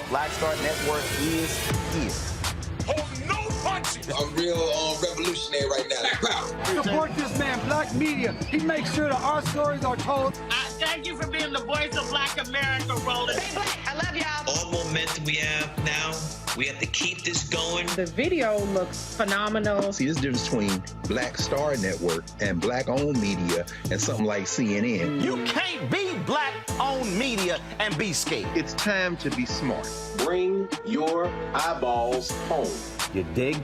Black Star Network is here. Hold no punches. I'm real revolutionary right now. Support this man, Black Media. He makes sure that our stories are told. Thank you for being the voice of Black America, Roland. Stay black. I love y'all. All momentum we have now, we have to keep this going. The video looks phenomenal. See, this difference between Black Star Network and Black-owned media and something like CNN. You can't be Black-owned media and be scared. It's time to be smart. Bring your eyeballs home. You dig?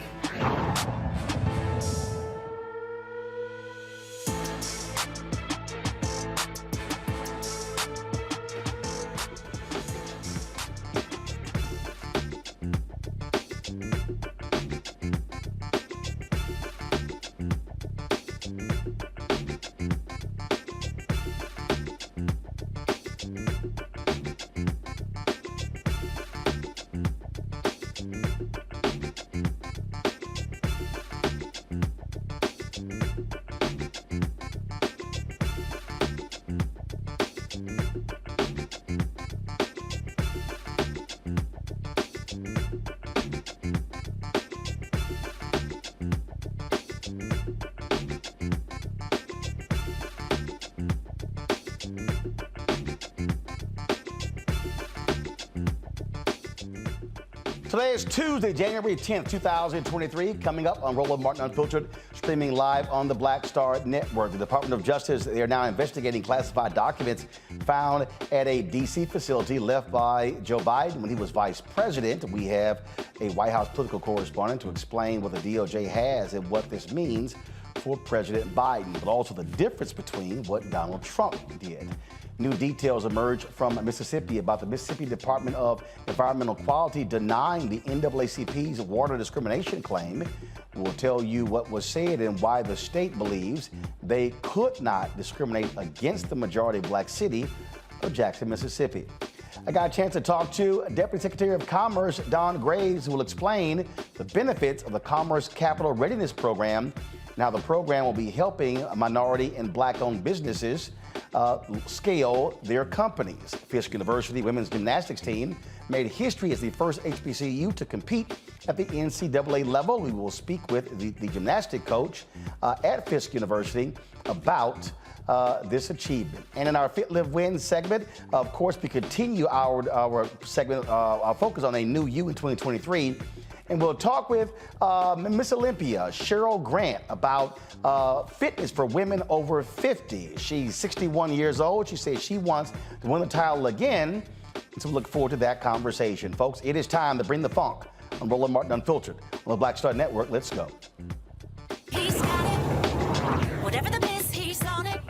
Today is Tuesday, January 10th, 2023. Coming up on Roland Martin Unfiltered, streaming live on the Black Star Network. The Department of Justice, they are now investigating classified documents found at a D.C. facility left by Joe Biden when he was vice president. We have a White House political correspondent to explain what the DOJ has and what this means for President Biden, but also the difference between what Donald Trump did. New details emerge from Mississippi about the Mississippi Department of Environmental Quality denying the NAACP's water discrimination claim. We'll tell you what was said and why the state believes they could not discriminate against the majority Black city of Jackson, Mississippi. I got a chance to talk to Deputy Secretary of Commerce, Don Graves, who will explain the benefits of the Commerce Capital Readiness Program. Now, the program will be helping minority and Black-owned businesses scale their companies. Fisk University women's gymnastics team made history as the first HBCU to compete at the NCAA level. We will speak with the gymnastic coach at Fisk University about this achievement. And in our Fit, Live, Win segment, of course, we continue our segment, our focus on a new you in 2023. And we'll talk with Miss Olympia, Cheryl Grant, about fitness for women over 50. She's 61 years old. She says she wants to win the title again. And so we look forward to that conversation. Folks, it is time to bring the funk on Roland Martin Unfiltered on the Black Star Network. Let's go. He's got it. Whatever the miss, he's on it.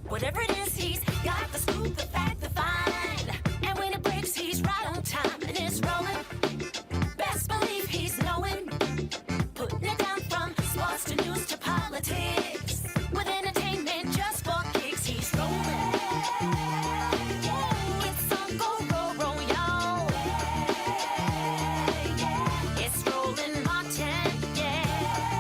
Whatever it is, he's got the scoop, the fact, the find. And when it breaks, he's right on time and it's rolling. Best believe he's knowing. Putting it down from sports to news to politics. With entertainment just for kicks, he's rolling. It's on go, roll, y'all. It's Roland Martin, yeah.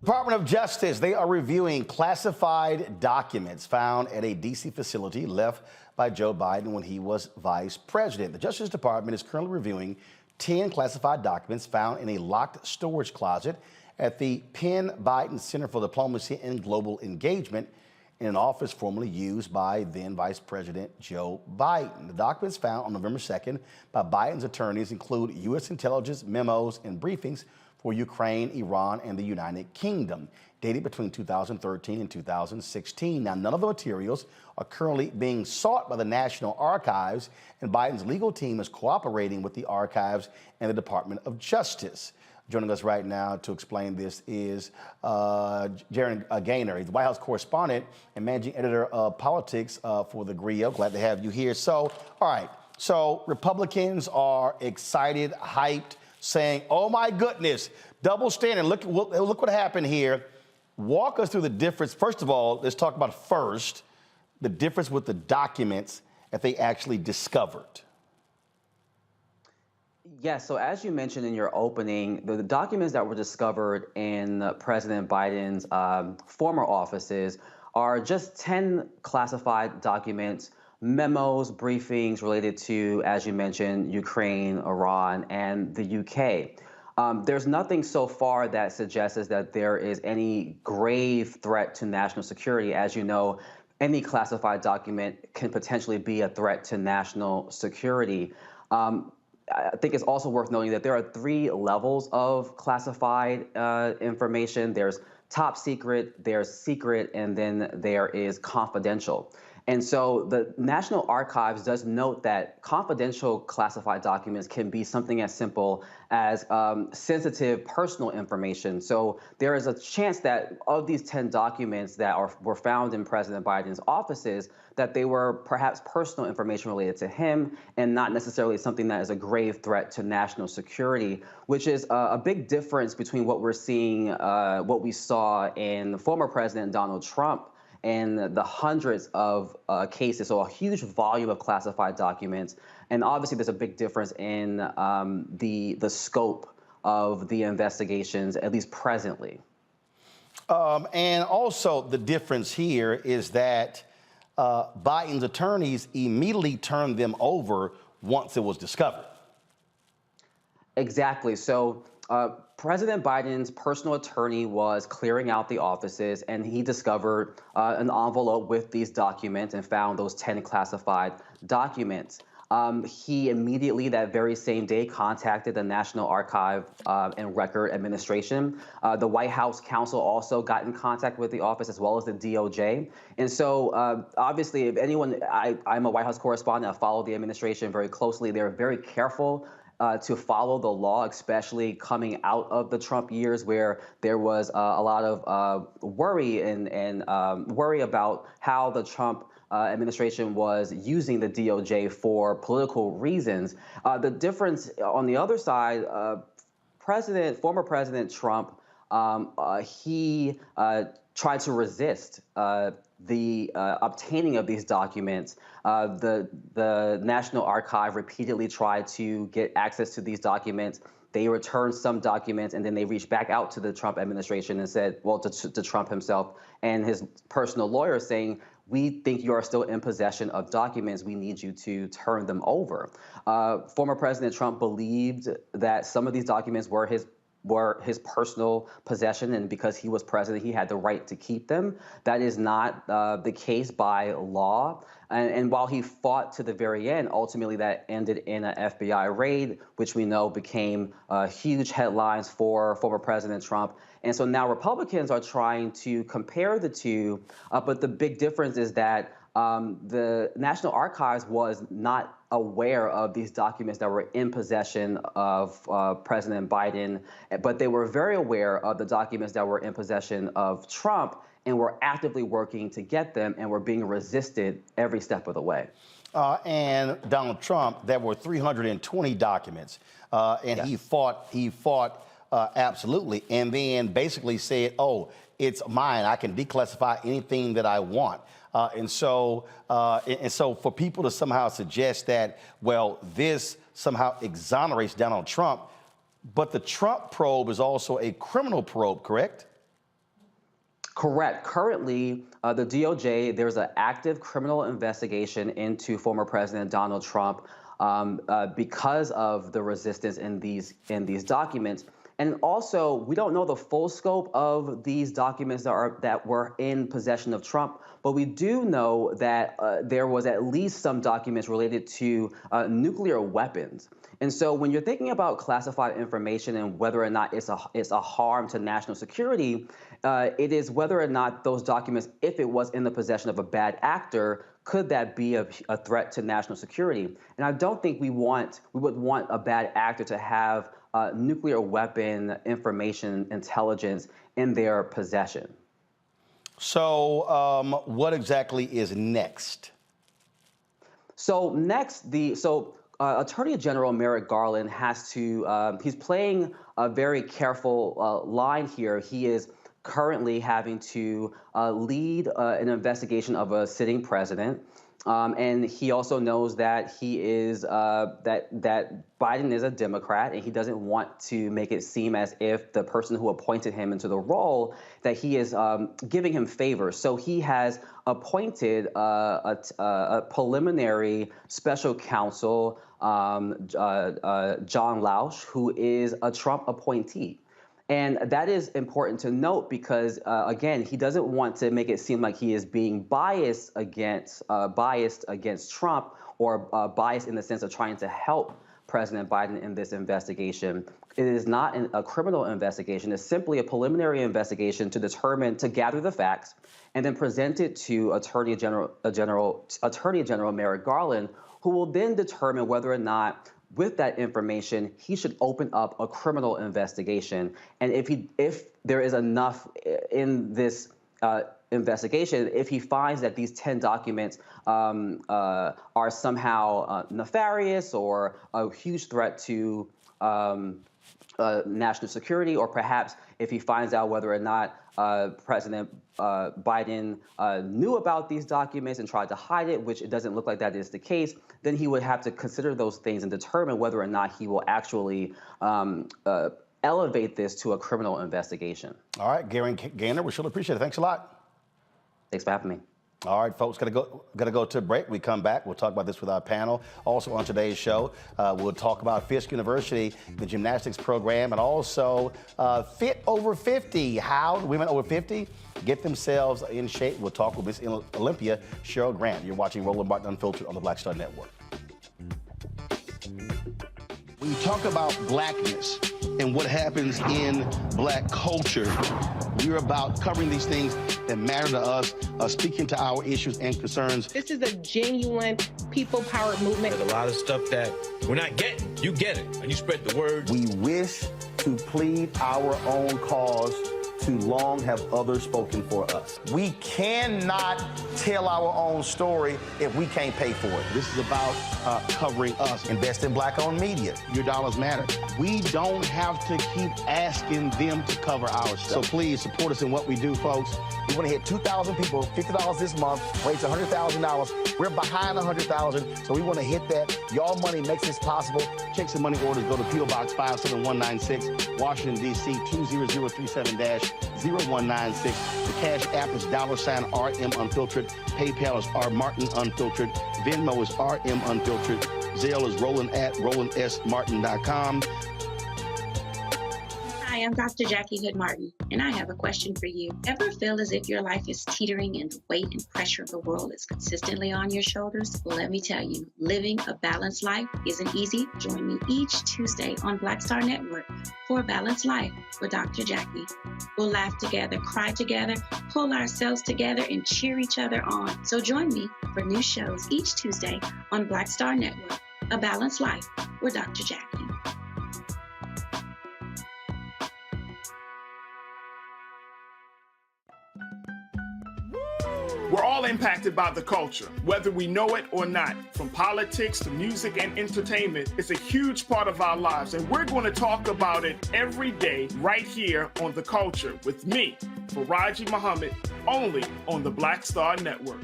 Department of Justice, they are reviewing classified documents found at a D.C. facility left by Joe Biden when he was vice president. The Justice Department is currently reviewing 10 classified documents found in a locked storage closet at the Penn Biden Center for Diplomacy and Global Engagement in an office formerly used by then Vice President Joe Biden. The documents found on November 2nd by Biden's attorneys include U.S. intelligence memos and briefings for Ukraine, Iran, and the United Kingdom, dated between 2013 and 2016. Now, none of the materials are currently being sought by the National Archives, and Biden's legal team is cooperating with the Archives and the Department of Justice. Joining us right now to explain this is Jaron Gaynor. He's the White House correspondent and managing editor of politics for the Griot. Glad to have you here. So, all right, so Republicans are excited, hyped, saying, oh my goodness, double standard, look what happened here. Walk us through the difference. First of all, let's talk about first the difference with the documents that they actually discovered. Yes, so as you mentioned in your opening, the documents that were discovered in President Biden's former offices are just 10 classified documents, memos, briefings related to, as you mentioned, Ukraine, Iran, and the UK. There's nothing so far that suggests that there is any grave threat to national security. As you know, any classified document can potentially be a threat to national security. I think it's also worth noting that there are 3 levels of classified information. There's top secret, there's secret, and then there is confidential. And so the National Archives does note that confidential classified documents can be something as simple as sensitive personal information. So there is a chance that of these 10 documents that were found in President Biden's offices, that they were perhaps personal information related to him and not necessarily something that is a grave threat to national security, which is a big difference between what we're seeing, what we saw in former President Donald Trump and the hundreds of cases, so a huge volume of classified documents. And obviously there's a big difference in the scope of the investigations, at least presently. And also the difference here is that Biden's attorneys immediately turned them over once it was discovered. Exactly. So President Biden's personal attorney was clearing out the offices, and he discovered an envelope with these documents and found those 10 classified documents. He immediately, that very same day, contacted the National Archive and Record Administration. The White House counsel also got in contact with the office, as well as the DOJ. And so, obviously, if anyone, I'm a White House correspondent, I follow the administration very closely. They're very careful to follow the law, especially coming out of the Trump years, where there was a lot of worry and worry about how the Trump administration was using the DOJ for political reasons. The difference on the other side, former President Trump, he tried to resist the obtaining of these documents. The National Archive repeatedly tried to get access to these documents. They returned some documents, and then they reached back out to the Trump administration and said, well, to Trump himself and his personal lawyer, saying, we think you are still in possession of documents. We need you to turn them over. Former President Trump believed that some of these documents were his personal possession, and because he was president, he had the right to keep them. That is not the case by law. And while he fought to the very end, ultimately that ended in an FBI raid, which we know became huge headlines for former President Trump. And so now Republicans are trying to compare the two, but the big difference is that the National Archives was not aware of these documents that were in possession of President Biden, but they were very aware of the documents that were in possession of Trump and were actively working to get them and were being resisted every step of the way. And Donald Trump, there were 320 documents, and Yes. he fought absolutely, and then basically said, "Oh, it's mine. I can declassify anything that I want." And so for people to somehow suggest that, well, this somehow exonerates Donald Trump, but the Trump probe is also a criminal probe, correct? Correct. Currently, the DOJ, there's an active criminal investigation into former President Donald Trump because of the resistance in these documents. And also, we don't know the full scope of these documents that were in possession of Trump, but we do know that there was at least some documents related to nuclear weapons. And so when you're thinking about classified information and whether or not it's a harm to national security, it is whether or not those documents, if it was in the possession of a bad actor, could that be a threat to national security? And I don't think we would want a bad actor to have nuclear weapon information intelligence in their possession. So what exactly is next? So next, Attorney General Merrick Garland has to, he's playing a very careful line here. He is currently having to lead an investigation of a sitting president. And he also knows that he is that Biden is a Democrat, and he doesn't want to make it seem as if the person who appointed him into the role that he is giving him favors. So he has appointed a preliminary special counsel, John Lausch, who is a Trump appointee. And that is important to note because, again, he doesn't want to make it seem like he is being biased against Trump or biased in the sense of trying to help President Biden in this investigation. It is not a criminal investigation. It's simply a preliminary investigation to gather the facts and then present it to Attorney General Merrick Garland, who will then determine whether or not, with that information, he should open up a criminal investigation. And if there is enough in this investigation, if he finds that these 10 documents are somehow nefarious or a huge threat to national security, or perhaps if he finds out whether or not President Biden knew about these documents and tried to hide it, which it doesn't look like that is the case, then he would have to consider those things and determine whether or not he will actually elevate this to a criminal investigation. All right, Gary Gaynor, we sure appreciate it. Thanks a lot. Thanks for having me. All right, folks, gotta go to a break. We come back, we'll talk about this with our panel. Also on today's show, we'll talk about Fisk University, the gymnastics program, and also Fit Over 50. How do women over 50 get themselves in shape? We'll talk with Miss Olympia, Cheryl Grant. You're watching Roland Martin Unfiltered on the Black Star Network. When you talk about blackness and what happens in black culture, we're about covering these things that matter to us, speaking to our issues and concerns. This is a genuine people-powered movement. There's a lot of stuff that we're not getting. You get it, and you spread the word. We wish to plead our own cause. Too long have others spoken for us. We cannot tell our own story if we can't pay for it. This is about covering us. Invest in black-owned media. Your dollars matter. We don't have to keep asking them to cover our stuff. So please support us in what we do, folks. We want to hit 2,000 people, $50 this month, raise $100,000. We're behind 100,000, so we want to hit that. Your money makes this possible. Checks and money orders go to P.O. Box 57196, Washington, D.C. 20037-0196. The Cash App is $RM Unfiltered. PayPal is R Martin Unfiltered. Venmo is RM Unfiltered. Zelle is Roland at RolandSMartin.com. Hi, I'm Dr. Jackie Hood Martin, and I have a question for you. Ever feel as if your life is teetering and the weight and pressure of the world is consistently on your shoulders? Well, let me tell you, living a balanced life isn't easy. Join me each Tuesday on Black Star Network for A Balanced Life with Dr. Jackie. We'll laugh together, cry together, pull ourselves together, and cheer each other on. So join me for new shows each Tuesday on Black Star Network. a balanced life with Dr. Jackie. We're all impacted by the culture, whether we know it or not. From politics to music and entertainment, it's a huge part of our lives, and we're going to talk about it every day right here on The Culture with me, Faraji Muhammad, only on the Black Star Network.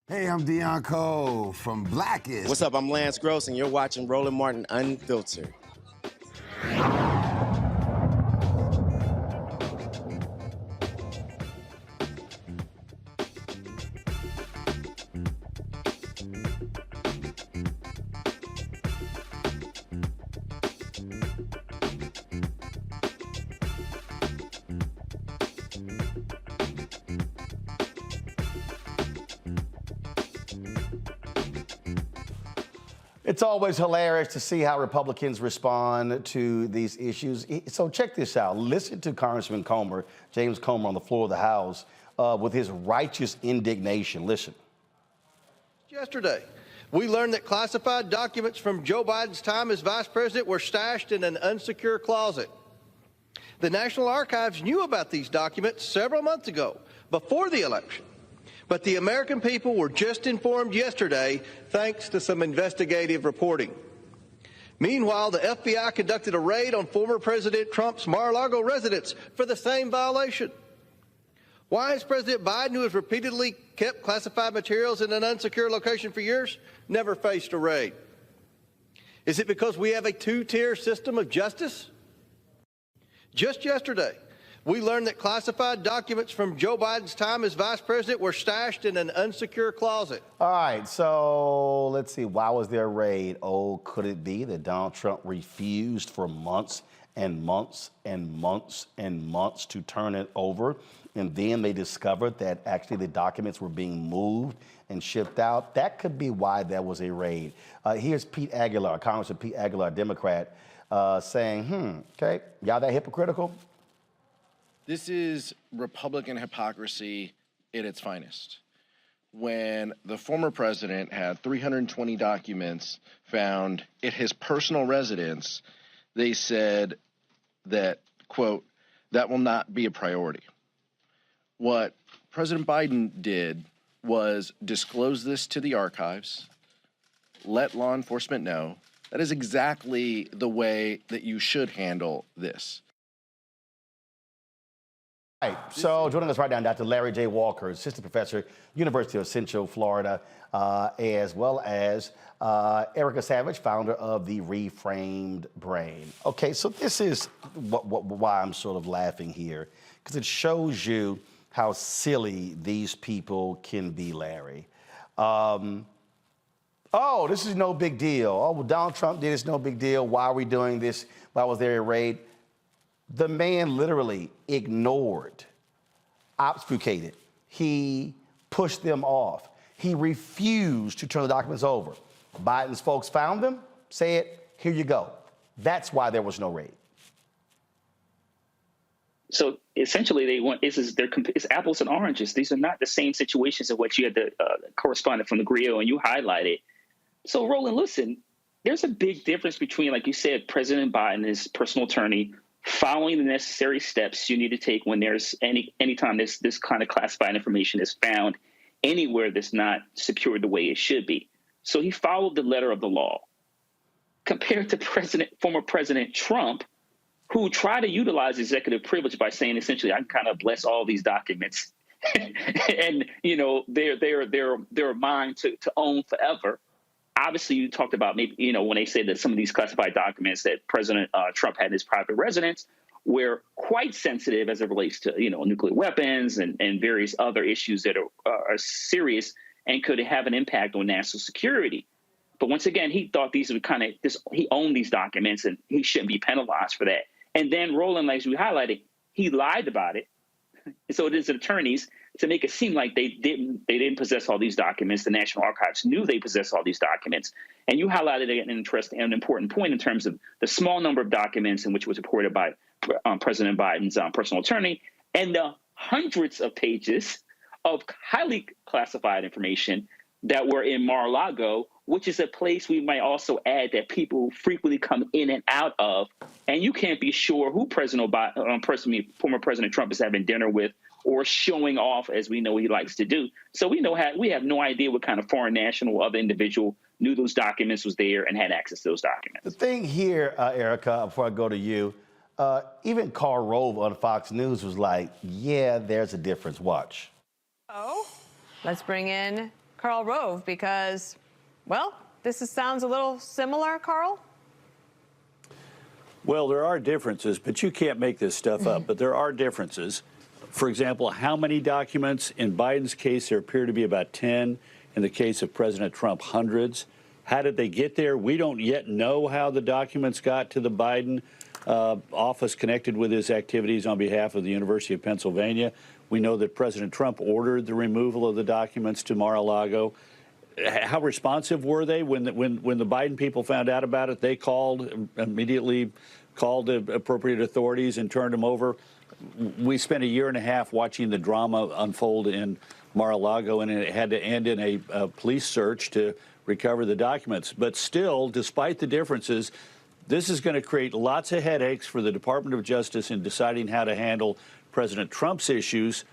Hey, I'm Deion Cole from Blackest. What's up? I'm Lance Gross, and you're watching Roland Martin Unfiltered. It's always hilarious to see how Republicans respond to these issues. So check this out. Listen to Congressman Comer, James Comer, on the floor of the House with his righteous indignation. Listen. Yesterday, we learned that classified documents from Joe Biden's time as vice president were stashed in an unsecure closet. The National Archives knew about these documents several months ago, before the election. But the American people were just informed yesterday thanks to some investigative reporting. Meanwhile, the FBI conducted a raid on former President Trump's Mar-a-Lago residence for the same violation. Why has President Biden, who has repeatedly kept classified materials in an unsecure location for years, never faced a raid? Is it because we have a two-tier system of justice? Just yesterday, we learned that classified documents from Joe Biden's time as vice president were stashed in an unsecure closet. All right, so let's see. Why was there a raid? Oh, could it be that Donald Trump refused for months and months and months and months to turn it over? And then they discovered that actually the documents were being moved and shipped out. That could be why there was a raid. Here's Pete Aguilar, Congressman Pete Aguilar, Democrat, saying, okay, y'all that hypocritical? This is Republican hypocrisy at its finest. When the former president had 320 documents found at his personal residence, they said that, quote, that will not be a priority. What President Biden did was disclose this to the archives, let law enforcement know. That is exactly the way that you should handle this. All right, so joining us right now, Dr. Larry J. Walker, assistant professor, University of Central Florida, as well as Erica Savage, founder of the Reframed Brain. Okay, so this is why I'm sort of laughing here, because it shows you how silly these people can be, Larry. Oh, this is no big deal. Oh, well, Donald Trump did, it's no big deal. Why are we doing this? Why was there a raid? The man literally ignored, obfuscated. He pushed them off. He refused to turn the documents over. Biden's folks found them, said, here you go. That's why there was no raid. So essentially, it's apples and oranges. These are not the same situations of what you had the correspondent from the Griot and you highlighted. So Roland, listen, there's a big difference between, like you said, President Biden, his personal attorney, following the necessary steps you need to take when there's anytime this kind of classified information is found anywhere that's not secured the way it should be. So he followed the letter of the law. Compared to former President Trump, who tried to utilize executive privilege by saying essentially, I can kind of bless all these documents, and they're mine to own forever. Obviously, you talked about maybe, when they say that some of these classified documents that President Trump had in his private residence were quite sensitive as it relates to, nuclear weapons and various other issues that are serious and could have an impact on national security. But once again, he thought these were he owned these documents and he shouldn't be penalized for that. And then Roland, as we highlighted, he lied about it. And so it is attorneys to make it seem like they didn't possess all these documents. The National Archives knew they possessed all these documents. And you highlighted an interesting and important point in terms of the small number of documents in which was reported by President Biden's personal attorney and the hundreds of pages of highly classified information that were in Mar-a-Lago, which is a place we might also add that people frequently come in and out of. And you can't be sure who former President Trump is having dinner with or showing off, as we know he likes to do. So we have no idea what kind of foreign national or other individual knew those documents was there and had access to those documents. The thing here, Erica, before I go to you, even Karl Rove on Fox News was like, yeah, there's a difference. Watch. Oh, let's bring in Karl Rove because, well, sounds a little similar, Karl? Well, there are differences, but you can't make this stuff up. But there are differences. For example, how many documents? In Biden's case, there appear to be about 10. In the case of President Trump, hundreds. How did they get there? We don't yet know how the documents got to the Biden office connected with his activities on behalf of the University of Pennsylvania. We know that President Trump ordered the removal of the documents to Mar-a-Lago. How responsive were they when the Biden people found out about it? They immediately called the appropriate authorities and turned them over. We spent a year and a half watching the drama unfold in Mar-a-Lago, and it had to end in a police search to recover the documents. But still, despite the differences, this is going to create lots of headaches for the Department of Justice in deciding how to handle President Trump's issues,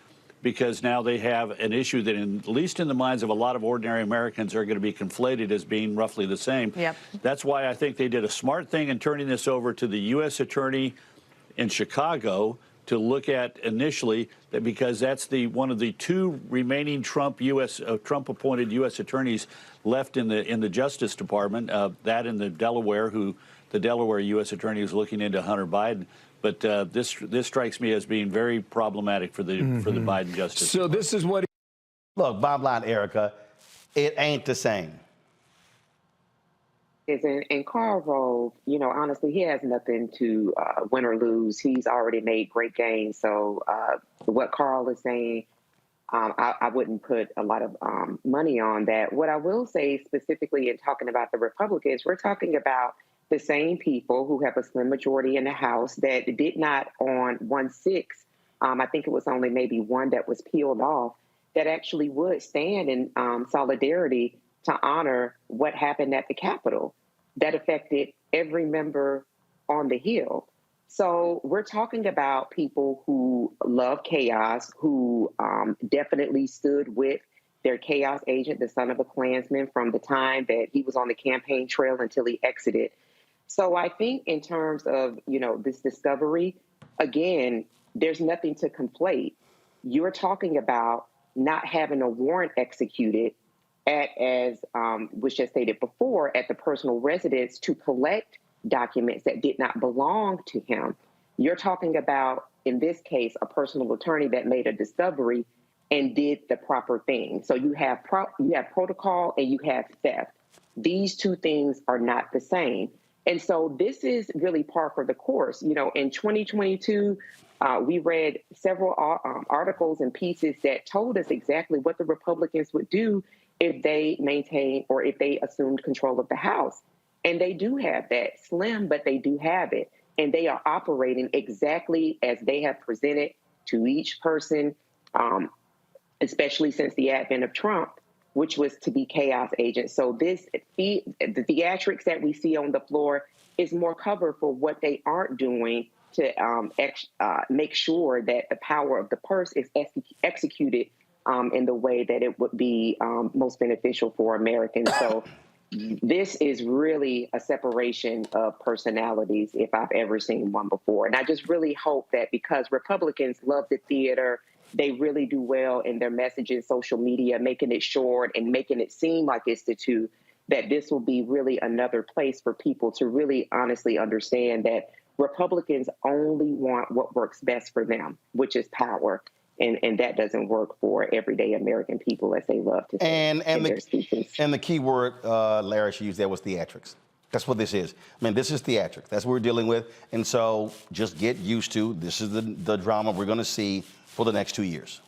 because now they have an issue that, at least in the minds of a lot of ordinary Americans, are going to be conflated as being roughly the same. Yep. That's why I think they did a smart thing in turning this over to the U.S. Attorney in Chicago to look at initially, because that's one of the two remaining Trump-appointed U.S. attorneys left in the Justice Department. That and the Delaware U.S. attorney is looking into Hunter Biden. But this strikes me as being very problematic for the Biden Justice. So this is what. Look, bottom line, Erica, it ain't the same. And Karl Rove, honestly, he has nothing to win or lose. He's already made great gains. So what Karl is saying, I wouldn't put a lot of money on that. What I will say specifically in talking about the Republicans, we're talking about the same people who have a slim majority in the House that did not on 1/6. I think it was only maybe one that was peeled off, that actually would stand in solidarity to honor what happened at the Capitol that affected every member on the Hill. So we're talking about people who love chaos, who definitely stood with their chaos agent, the son of a Klansman, from the time that he was on the campaign trail until he exited. So I think in terms of, this discovery, again, there's nothing to conflate. You're talking about not having a warrant executed as was just stated before, at the personal residence to collect documents that did not belong to him. You're talking about, in this case, a personal attorney that made a discovery and did the proper thing. So you have protocol and you have theft. These two things are not the same. And so this is really par for the course. In 2022, we read several articles and pieces that told us exactly what the Republicans would do if they maintained or if they assumed control of the House. And they do have that, slim, but they do have it. And they are operating exactly as they have presented to each person, especially since the advent of Trump, which was to be chaos agents. So the theatrics that we see on the floor is more cover for what they aren't doing to make sure that the power of the purse is executed in the way that it would be most beneficial for Americans. So this is really a separation of personalities if I've ever seen one before. And I just really hope that because Republicans love the theater, they really do well in their messaging, social media, making it short and making it seem like it's the two, that this will be really another place for people to really honestly understand that Republicans only want what works best for them, which is power. And that doesn't work for everyday American people, as they love to say in their speeches. And the key word, Larry, she used there was theatrics. That's what this is. I mean, this is theatrics. That's what we're dealing with. And so just get used to, this is the drama we're going to see for the next 2 years.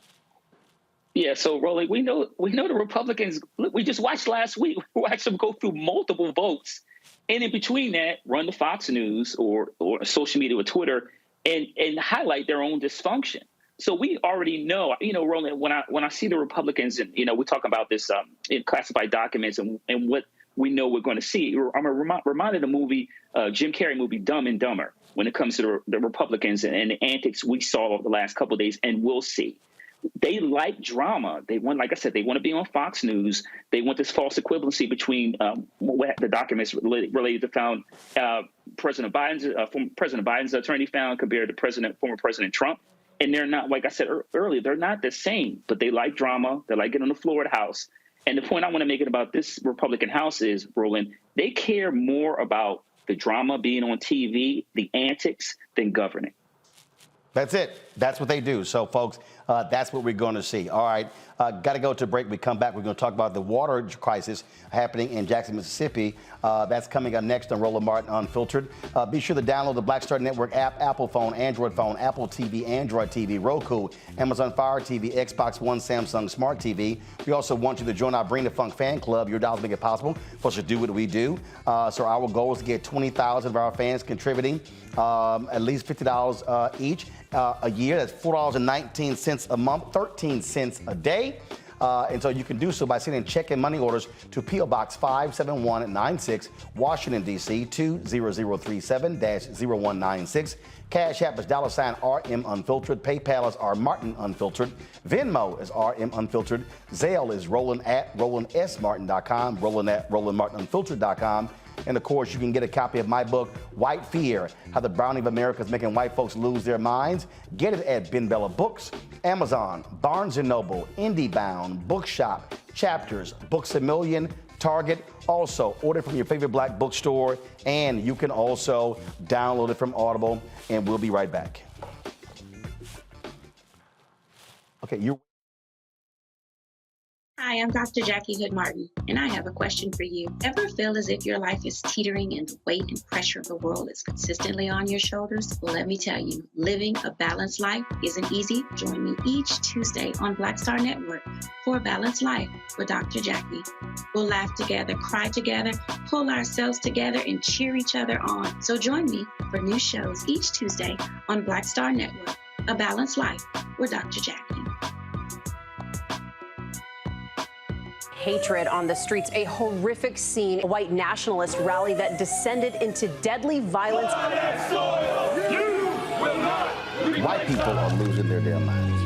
Yeah, so Roland, we know the Republicans, look, we just watched last week, we watched them go through multiple votes. And in between that, run the Fox News or social media or Twitter and highlight their own dysfunction. So we already know, Roland, when I see the Republicans and, we talk about this in classified documents and what we know we're going to see. I'm reminded of the movie, Jim Carrey movie, Dumb and Dumber, when it comes to the Republicans and the antics we saw over the last couple of days and will see. They like drama. They want, like I said, they want to be on Fox News. They want this false equivalency between what the documents related to found President Biden's attorney found compared to former President Trump. And they're not, like I said earlier, they're not the same, but they like drama. They like getting on the floor of the House. And the point I want to make about this Republican House is, Roland, they care more about the drama being on TV, the antics, than governing. That's it. That's what they do. So, folks, that's what we're going to see. All right. Got to go to break. We come back. We're going to talk about the water crisis happening in Jackson, Mississippi. That's coming up next on Roland Martin Unfiltered. Be sure to download the Black Star Network app, Apple phone, Android phone, Apple TV, Android TV, Roku, Amazon Fire TV, Xbox One, Samsung Smart TV. We also want you to join our Bring the Funk fan club. Your dollars make it possible for us to do what we do. So our goal is to get 20,000 of our fans contributing at least $50 each a year. That's $4.19 a month, 13 cents a day. And so you can do so by sending check and money orders to P.O. Box 57196, Washington, D.C. 20037-0196. Cash App is $RM Unfiltered. PayPal is R Martin Unfiltered. Venmo is RM Unfiltered. Zelle is Roland at RolandSMartin.com, Roland at RolandMartinUnfiltered.com. And of course, you can get a copy of my book, White Fear, How the Browning of America is Making White Folks Lose Their Minds. Get it at Ben Bella Books, Amazon, Barnes & Noble, IndieBound, Bookshop, Chapters, Books A Million, Target. Also, order from your favorite black bookstore, and you can also download it from Audible, and we'll be right back. Okay, Hi, I'm Dr. Jackie Hood Martin, and I have a question for you. Ever feel as if your life is teetering and the weight and pressure of the world is consistently on your shoulders? Well, let me tell you, living a balanced life isn't easy. Join me each Tuesday on Black Star Network for A Balanced Life with Dr. Jackie. We'll laugh together, cry together, pull ourselves together, and cheer each other on. So join me for new shows each Tuesday on Black Star Network, A Balanced Life with Dr. Jackie. Hatred on the streets, a horrific scene, a white nationalist rally that descended into deadly violence. White people are losing their damn minds.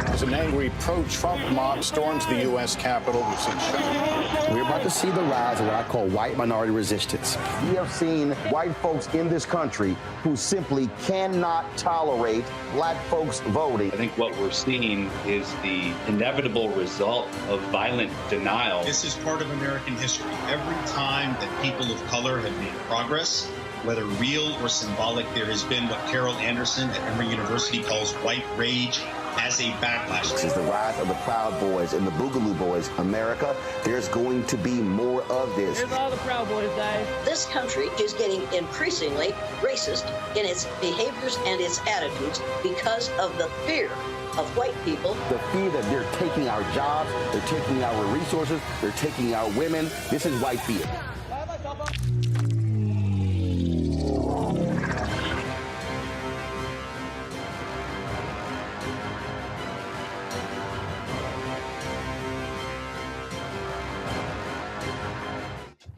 As an angry pro-Trump mob storms the U.S. Capitol, we've seen shooting. We're about to see the rise of what I call white minority resistance. We have seen white folks in this country who simply cannot tolerate black folks voting. I think what we're seeing is the inevitable result of violent denial. This is part of American history. Every time that people of color have made progress, whether real or symbolic, there has been what Carol Anderson at Emory University calls white rage as a backlash. This is the rise of the Proud Boys and the Boogaloo Boys. America, there's going to be more of this. Here's all the Proud Boys, Dave. This country is getting increasingly racist in its behaviors and its attitudes because of the fear of white people. The fear that they're taking our jobs, they're taking our resources, they're taking our women. This is white fear.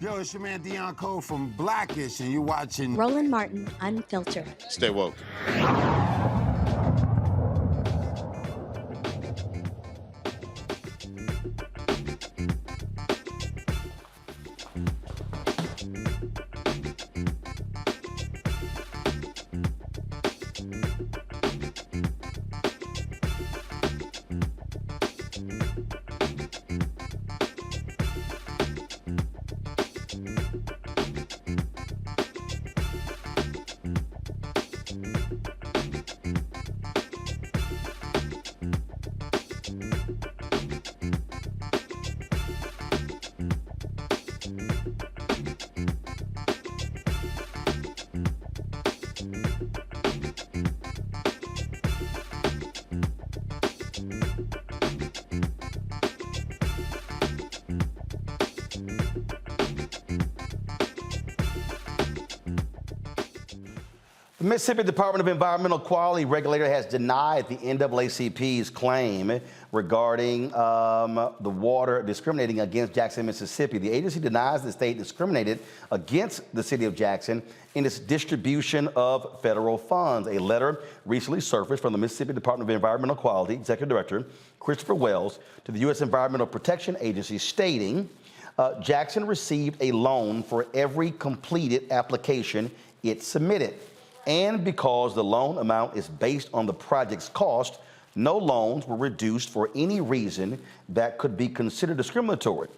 Yo, it's your man Deion Cole from Blackish, and you're watching Roland Martin Unfiltered. Stay woke. The Mississippi Department of Environmental Quality regulator has denied the NAACP's claim regarding the water discriminating against Jackson, Mississippi. The agency denies the state discriminated against the city of Jackson in its distribution of federal funds. A letter recently surfaced from the Mississippi Department of Environmental Quality Executive Director Christopher Wells to the U.S. Environmental Protection Agency stating Jackson received a loan for every completed application it submitted. And because the loan amount is based on the project's cost, no loans were reduced for any reason that could be considered discriminatory.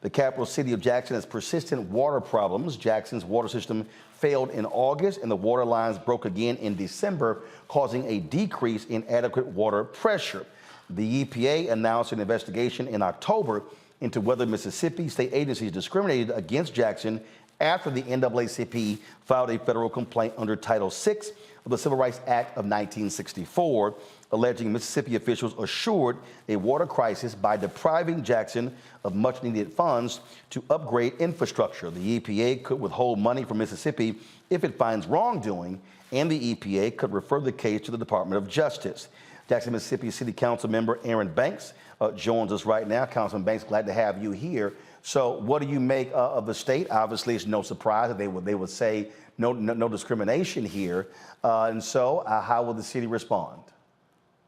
The capital city of Jackson has persistent water problems. Jackson's water system failed in August, and the water lines broke again in December, causing a decrease in adequate water pressure. The EPA announced an investigation in October into whether Mississippi state agencies discriminated against Jackson after the NAACP filed a federal complaint under Title VI of the Civil Rights Act of 1964, alleging Mississippi officials assured a water crisis by depriving Jackson of much-needed funds to upgrade infrastructure. The EPA could withhold money from Mississippi if it finds wrongdoing, and the EPA could refer the case to the Department of Justice. Jackson, Mississippi City Council member Aaron Banks joins us right now. Councilman Banks, glad to have you here. So what do you make of the state? Obviously, it's no surprise that they would say no discrimination here. And so how will the city respond?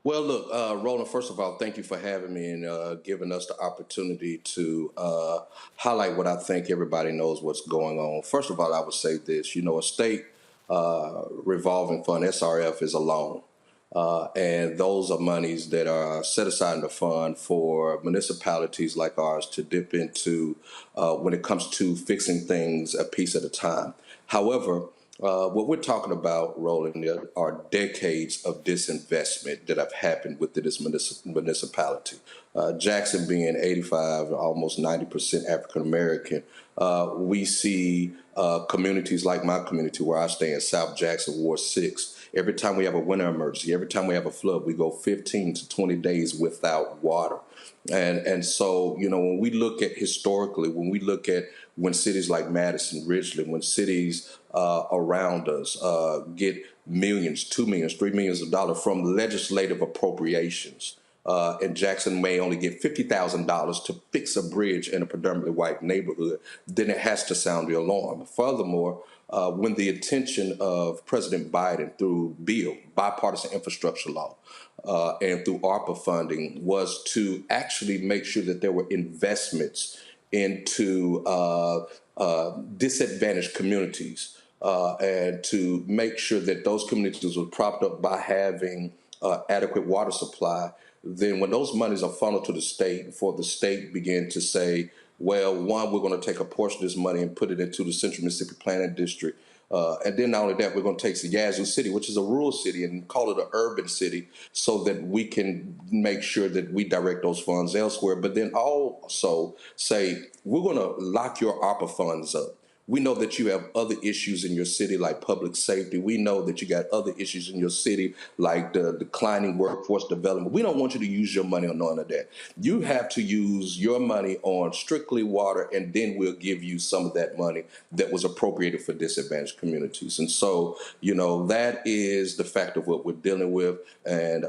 Well, look, Roland, first of all, thank you for having me and giving us the opportunity to highlight what I think everybody knows what's going on. First of all, I would say this, a state revolving fund, SRF, is a loan. And those are monies that are set aside in the fund for municipalities like ours to dip into when it comes to fixing things a piece at a time. However, what we're talking about, Roland, are decades of disinvestment that have happened within this municipality. Jackson being 85, almost 90% African American, we see communities like my community where I stay in South Jackson, Ward 6. Every time we have a winter emergency, every time we have a flood, we go 15 to 20 days without water. And so, when we look at historically, when we look at when cities like Madison, Richland, when cities around us get millions, $2 million, $3 million from legislative appropriations, and Jackson may only get $50,000 to fix a bridge in a predominantly white neighborhood, then it has to sound the alarm. Furthermore, when the attention of President Biden through bipartisan infrastructure law, and through ARPA funding was to actually make sure that there were investments into disadvantaged communities and to make sure that those communities were propped up by having adequate water supply, then when those monies are funneled to the state, for the state begin to say, well, one, we're going to take a portion of this money and put it into the Central Mississippi Planning District. And then not only that, we're going to take the Yazoo City, which is a rural city, and call it an urban city so that we can make sure that we direct those funds elsewhere. But then also say, we're going to lock your ARPA funds up. We know that you have other issues in your city like public safety. We know that you got other issues in your city like the declining workforce development. We don't want you to use your money on none of that. You have to use your money on strictly water, and then we'll give you some of that money that was appropriated for disadvantaged communities. And so, that is the fact of what we're dealing with. And,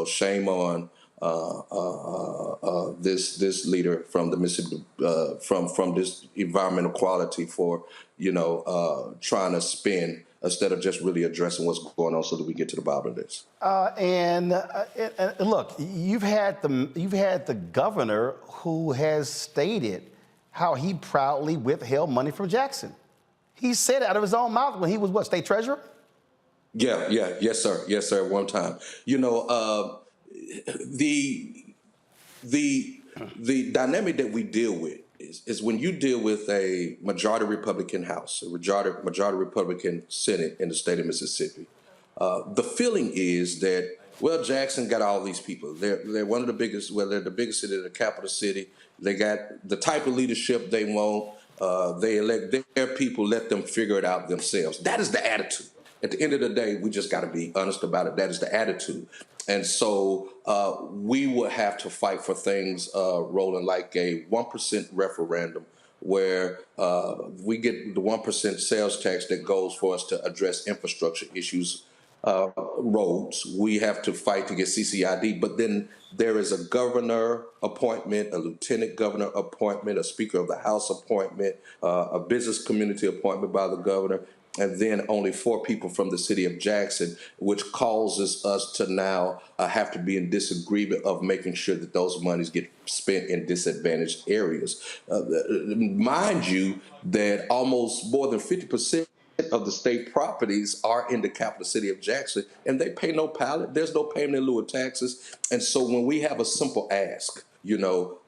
shame on this leader from the Mississippi, from this environmental quality for, trying to spin instead of just really addressing what's going on so that we get to the bottom of this. And look, you've had the governor who has stated how he proudly withheld money from Jackson. He said it out of his own mouth when he was state treasurer? Yes, sir, one time. The dynamic that we deal with is when you deal with a majority Republican House, a majority Republican Senate in the state of Mississippi, the feeling is that, well, Jackson got all these people. They're one of the biggest, they're the biggest city, the capital city. They got the type of leadership they want. They elect their people, let them figure it out themselves. That is the attitude. At the end of the day, we just got to be honest about it. That is the attitude. And so we will have to fight for things, Roland, like a 1% referendum where we get the 1% sales tax that goes for us to address infrastructure issues, roads. We have to fight to get CCID, but then there is a governor appointment, a lieutenant governor appointment, a speaker of the House appointment, a business community appointment by the governor, and then only 4 people from the city of Jackson, which causes us to now have to be in disagreement of making sure that those monies get spent in disadvantaged areas. Mind you, that almost more than 50% of the state properties are in the capital city of Jackson, and they pay no pilot. There's no payment in lieu of taxes. And so when we have a simple ask, $2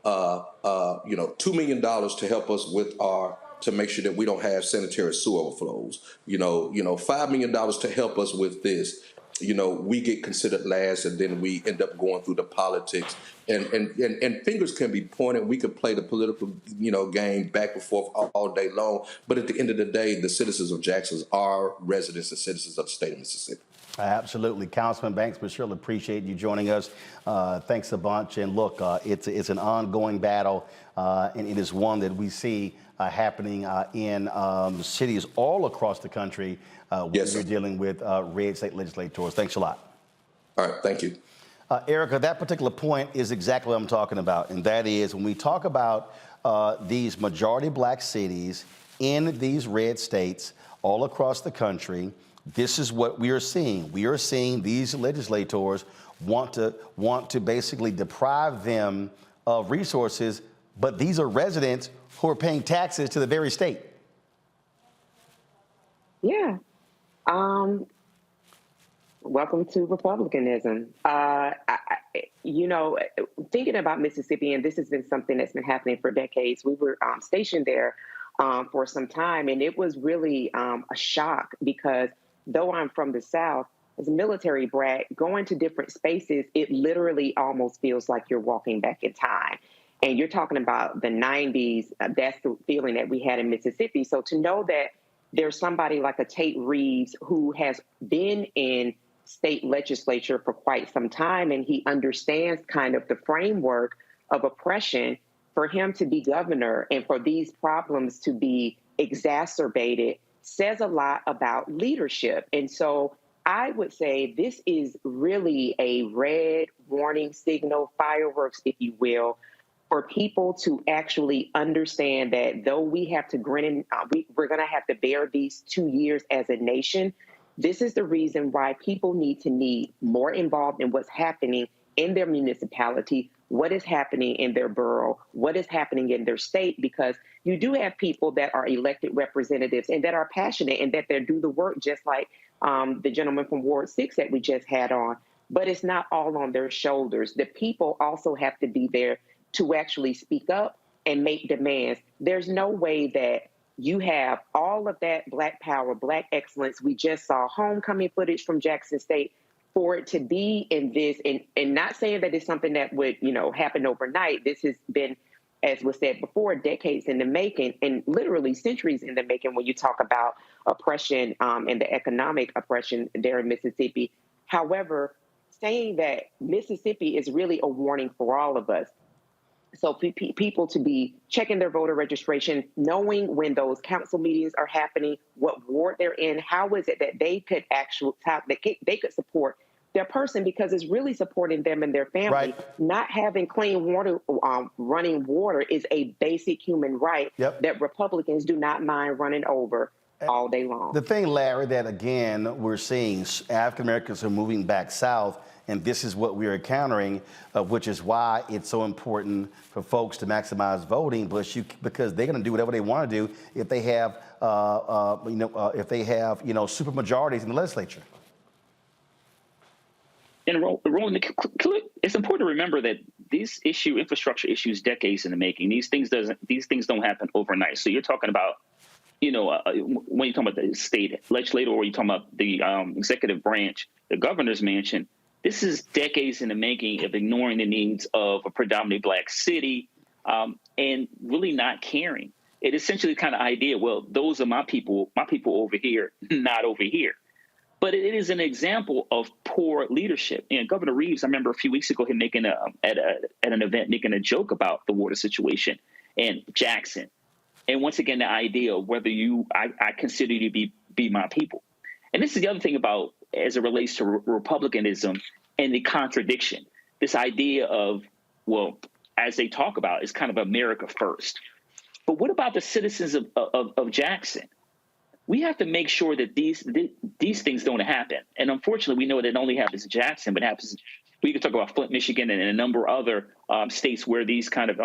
million to help us with to make sure that we don't have sanitary sewer overflows, $5 million to help us with this, we get considered last, and then we end up going through the politics, and fingers can be pointed. We could play the political, game back and forth all day long. But at the end of the day, the citizens of Jackson are residents and citizens of the state of Mississippi. Absolutely. Councilman Banks, we surely appreciate you joining us. Thanks a bunch. And look, it's an ongoing battle, and it is one that we see happening in cities all across the country when you're dealing with red state legislators. Thanks a lot. All right. Thank you. Erica, that particular point is exactly what I'm talking about. And that is when we talk about these majority black cities in these red states all across the country, this is what we are seeing. We are seeing these legislators want to basically deprive them of resources, but these are residents who are paying taxes to the very state. Yeah. Welcome to Republicanism. Thinking about Mississippi, and this has been something that's been happening for decades. We were stationed there for some time, and it was really a shock because though I'm from the South, as a military brat, going to different spaces, it literally almost feels like you're walking back in time. And you're talking about the 90s, that's the feeling that we had in Mississippi. So to know that there's somebody like a Tate Reeves who has been in state legislature for quite some time, and he understands kind of the framework of oppression, for him to be governor and for these problems to be exacerbated says a lot about leadership. And so I would say this is really a red warning signal, fireworks, if you will, for people to actually understand that though we have to grin and we're going to have to bear these 2 years as a nation, this is the reason why people need to be more involved in what's happening in their municipality, what is happening in their borough, what is happening in their state, because you do have people that are elected representatives and that are passionate and that they do the work, just like the gentleman from Ward 6 that we just had on. But it's not all on their shoulders. The people also have to be there to actually speak up and make demands. There's no way that you have all of that Black power, Black excellence. We just saw homecoming footage from Jackson State. For it to be in this, and not saying that it's something that would, happen overnight. This has been, as was said before, decades in the making, and literally centuries in the making when you talk about oppression and the economic oppression there in Mississippi. However, saying that Mississippi is really a warning for all of us. So people to be checking their voter registration, knowing when those council meetings are happening, what ward they're in, how is it that they could they could support their person, because it's really supporting them and their family. Right. Not having clean water, running water is a basic human right that Republicans do not mind running over all day long. The thing, Larry, that again, we're seeing African Americans are moving back south, and this is what we're encountering, which is why it's so important for folks to maximize voting, because they're going to do whatever they want to do if they have, super majorities in the legislature. And Roland, it's important to remember that these infrastructure issues, decades in the making. These things don't happen overnight. So you're talking about, when you're talking about the state legislature, or you're talking about the executive branch, the governor's mansion. This is decades in the making of ignoring the needs of a predominantly Black city and really not caring. It essentially kind of idea, well, those are my people over here, not over here. But it is an example of poor leadership. And Governor Reeves, I remember a few weeks ago him making at an event making a joke about the water situation and Jackson. And once again, the idea of whether I consider you to be my people. And this is the other thing about, as it relates to Republicanism and the contradiction, this idea of, well, as they talk about, it's kind of America first. But what about the citizens of Jackson? We have to make sure that these things don't happen. And unfortunately, we know that it only happens in Jackson, but it happens. We can talk about Flint, Michigan, and a number of other states where these kind of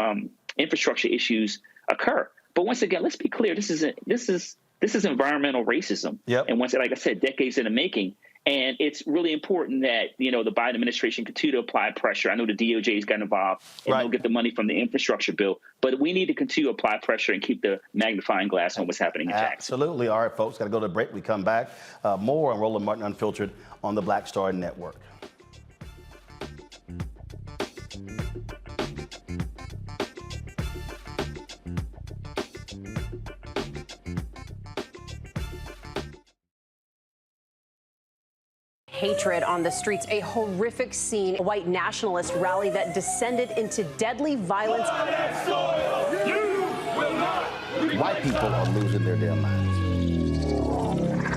infrastructure issues occur. But once again, let's be clear: this is environmental racism. Yep. And once, like I said, decades in the making. And it's really important that, the Biden administration continue to apply pressure. I know the DOJ has gotten involved and they'll get the money from the infrastructure bill, but we need to continue to apply pressure and keep the magnifying glass on what's happening in Jackson. Absolutely. All right, folks, got to go to a break. We come back. More on Roland Martin Unfiltered on the Black Star Network. Hatred on the streets, a horrific scene, a white nationalist rally that descended into deadly violence. White people are losing their damn minds.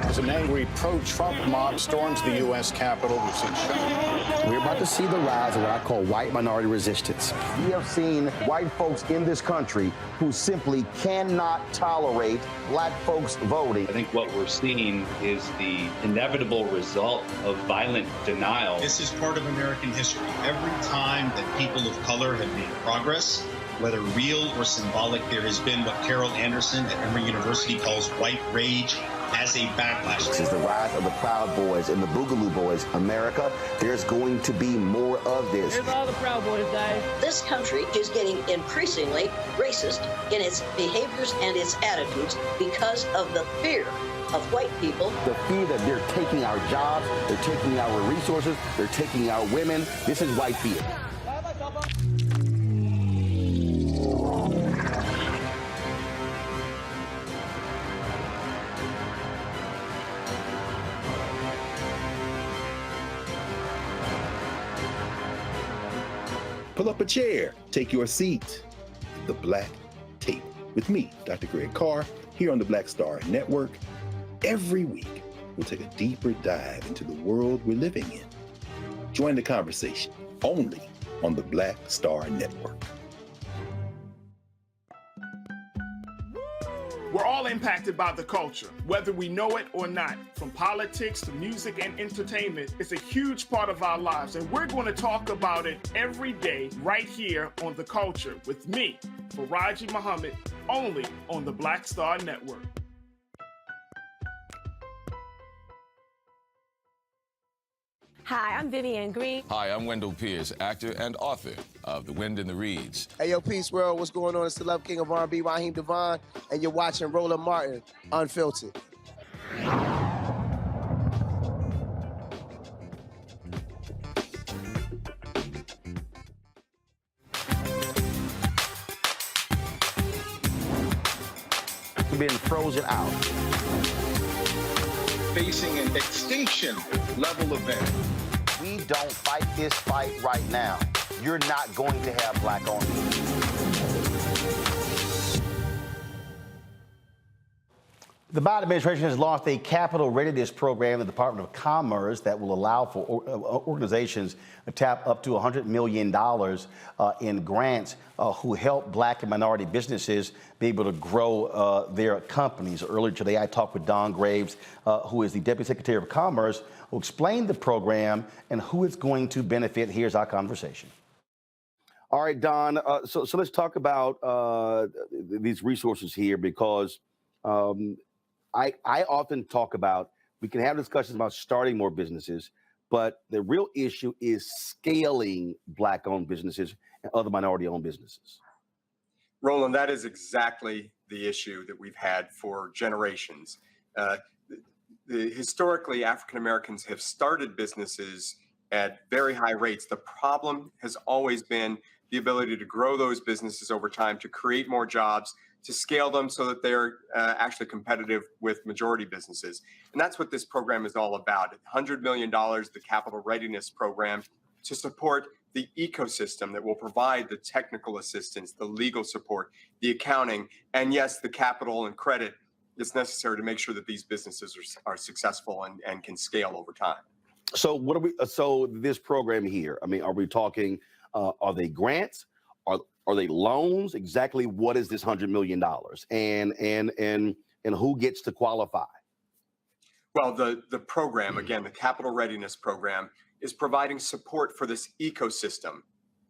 As an angry pro-Trump mob storms the U.S. Capitol, we've seen shooting. We're about to see the rise of what I call white minority resistance. We have seen white folks in this country who simply cannot tolerate black folks voting. I think what we're seeing is the inevitable result of violent denial. This is part of American history. Every time that people of color have made progress, whether real or symbolic, there has been what Carol Anderson at Emory University calls white rage as a backlash. This is the rise of the Proud Boys and the Boogaloo Boys. America, there's going to be more of this. Here's all the Proud Boys, guys. This country is getting increasingly racist in its behaviors and its attitudes because of the fear of white people. The fear that they're taking our jobs, they're taking our resources, they're taking our women. This is white fear. Pull up a chair, take your seat. The Black Tape with me, Dr. Greg Carr, here on the Black Star Network. Every week, we'll take a deeper dive into the world we're living in. Join the conversation only on the Black Star Network. We're all impacted by the culture, whether we know it or not. From politics to music and entertainment, it's a huge part of our lives, and we're going to talk about it every day right here on The Culture with me, Faraji Muhammad, only on the Black Star Network. Hi, I'm Vivian Green. Hi, I'm Wendell Pierce, actor and author of The Wind in the Reeds. Hey, yo, Peace World, what's going on? It's the Love King of R&B, Raheem Devon, and you're watching Roland Martin Unfiltered. Being frozen out. Facing an extinction level event. We don't fight this fight right now, you're not going to have black armies. The Biden administration has launched a capital readiness program in the Department of Commerce that will allow for organizations to tap up to $100 million in grants who help black and minority businesses be able to grow their companies. Earlier today, I talked with Don Graves, who is the Deputy Secretary of Commerce, who explained the program and who it's going to benefit. Here's our conversation. All right, Don, so let's talk about these resources here, because I often talk about, we can have discussions about starting more businesses, but the real issue is scaling black-owned businesses and other minority-owned businesses. Roland, that is exactly the issue that we've had for generations. Historically, African Americans have started businesses at very high rates. The problem has always been the ability to grow those businesses over time, to create more jobs, to scale them so that they're actually competitive with majority businesses. And that's what this program is all about. $100 million, the Capital Readiness Program, to support the ecosystem that will provide the technical assistance, the legal support, the accounting, and yes, the capital and credit that's necessary to make sure that these businesses are successful and can scale over time. So what are we? So this program here, I mean, are we talking? Are they grants? Are they loans? Exactly what is this $100 million? And who gets to qualify? Well, the program, again, the Capital Readiness Program, is providing support for this ecosystem.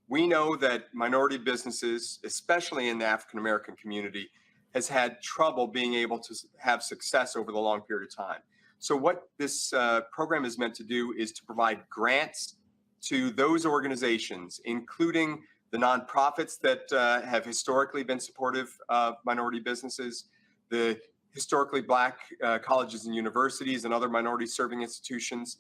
We know that minority businesses, especially in the African American community, has had trouble being able to have success over the long period of time. So what this program is meant to do is to provide grants to those organizations, including the nonprofits that have historically been supportive of minority businesses, the historically Black colleges and universities and other minority serving institutions.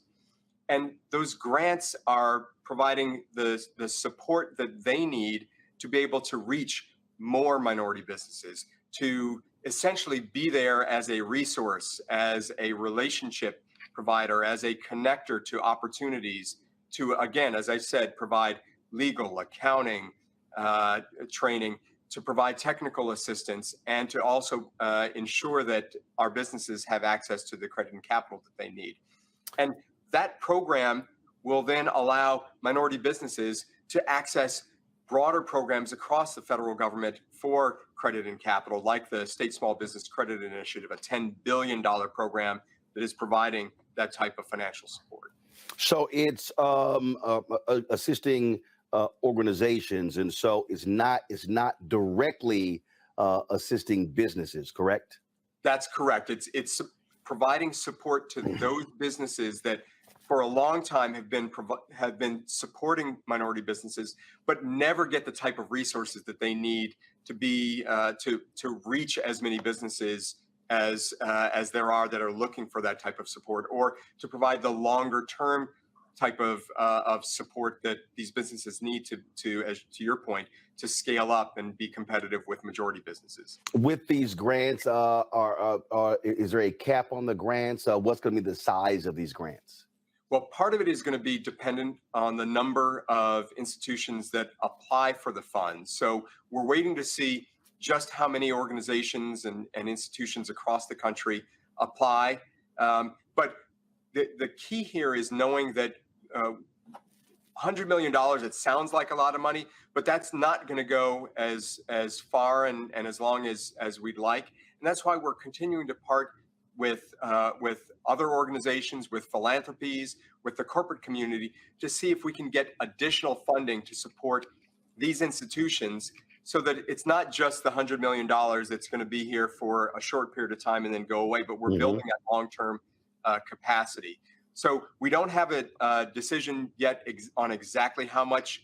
And those grants are providing the support that they need to be able to reach more minority businesses, to essentially be there as a resource, as a relationship provider, as a connector to opportunities, to, again, as I said, provide legal, accounting, training, to provide technical assistance, and to also ensure that our businesses have access to the credit and capital that they need. And that program will then allow minority businesses to access broader programs across the federal government for credit and capital, like the State Small Business Credit Initiative, a $10 billion program that is providing that type of financial support. So it's assisting organizations, and so it's not directly assisting businesses, correct? That's correct. It's providing support to those businesses that for a long time have been supporting minority businesses, but never get the type of resources that they need to be to reach as many businesses as there are that are looking for that type of support, or to provide the longer term type of support that these businesses need to, as to your point, to scale up and be competitive with majority businesses. With these grants, is there a cap on the grants? What's going to be the size of these grants? Well, part of it is going to be dependent on the number of institutions that apply for the funds. So we're waiting to see just how many organizations and institutions across the country apply. But the key here is knowing that $100 million, it sounds like a lot of money, but that's not going to go as far and as long as we'd like. And that's why we're continuing to part with other organizations, with philanthropies, with the corporate community, to see if we can get additional funding to support these institutions, so that it's not just the $100 million that's going to be here for a short period of time and then go away, but we're building that long-term capacity. So we don't have a decision yet on exactly how much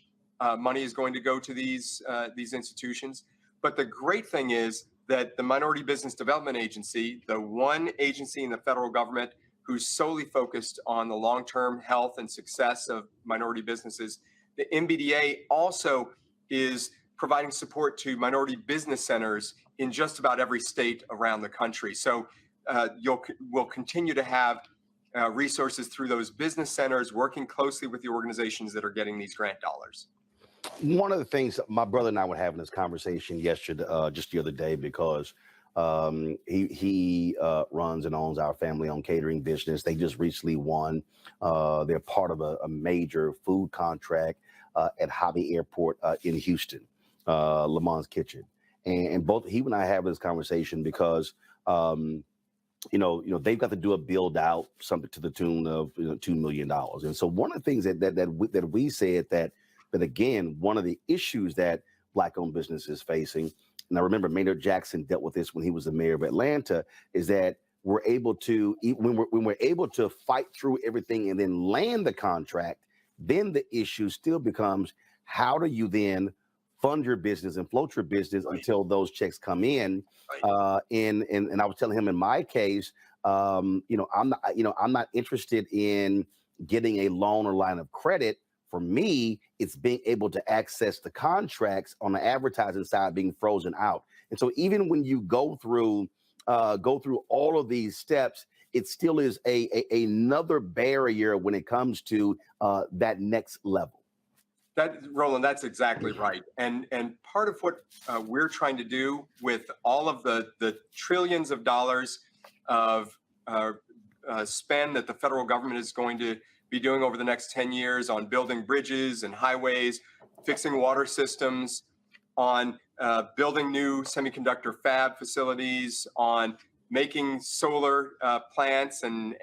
money is going to go to these institutions. But the great thing is that the Minority Business Development Agency, the one agency in the federal government who's solely focused on the long-term health and success of minority businesses, the MBDA also is providing support to minority business centers in just about every state around the country. So we'll continue to have resources through those business centers, working closely with the organizations that are getting these grant dollars. One of the things my brother and I were having this conversation yesterday, just the other day, because he runs and owns our family-owned catering business. They just recently won. They're part of a major food contract at Hobby Airport in Houston, Le Mans Kitchen. And both he and I have this conversation because they've got to do a build out, something to the tune of $2 million. And so one of the things that we said that again, one of the issues that Black-owned business is facing, and I remember Maynard Jackson dealt with this when he was the mayor of Atlanta, is that we're able to, when we're able to fight through everything and then land the contract, then the issue still becomes, how do you then fund your business and float your business until those checks come in? And I was telling him, in my case, I'm not interested in getting a loan or line of credit. For me, it's being able to access the contracts on the advertising side being frozen out. And so even when you go through all of these steps, it still is another barrier when it comes to that next level. Roland, that's exactly right. And part of what we're trying to do with all of the trillions of dollars of spend that the federal government is going to be doing over the next 10 years on building bridges and highways, fixing water systems, on building new semiconductor fab facilities, on making solar plants and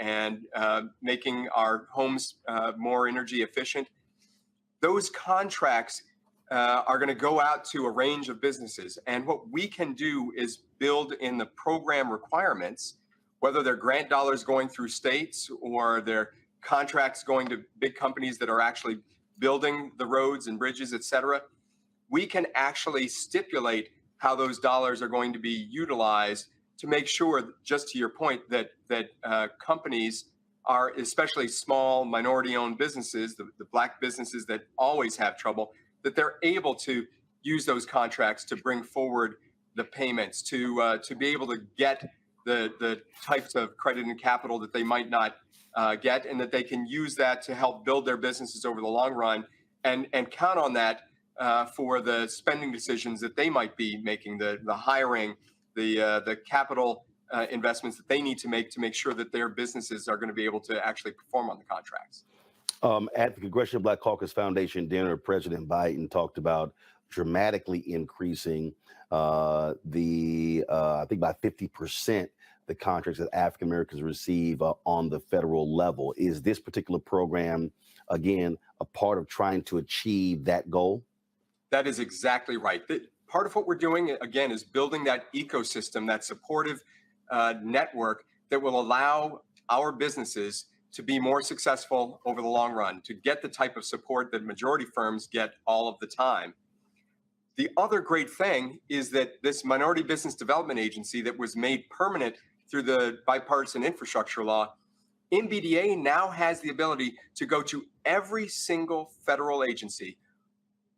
making our homes more energy efficient. Those contracts are going to go out to a range of businesses. And what we can do is build in the program requirements, whether they're grant dollars going through states or they're contracts going to big companies that are actually building the roads and bridges, et cetera. We can actually stipulate how those dollars are going to be utilized to make sure, just to your point, that companies are, especially small minority-owned businesses, the Black businesses that always have trouble, that they're able to use those contracts to bring forward the payments, to be able to get the types of credit and capital that they might not get, and that they can use that to help build their businesses over the long run, and count on that for the spending decisions that they might be making, the hiring, the capital investments that they need to make sure that their businesses are going to be able to actually perform on the contracts. At the Congressional Black Caucus Foundation dinner, President Biden talked about dramatically increasing I think by 50%, the contracts that African Americans receive on the federal level. Is this particular program, again, a part of trying to achieve that goal? That is exactly right. Part of what we're doing, again, is building that ecosystem, that supportive network that will allow our businesses to be more successful over the long run, to get the type of support that majority firms get all of the time. The other great thing is that this Minority Business Development Agency that was made permanent through the bipartisan infrastructure law, MBDA now has the ability to go to every single federal agency,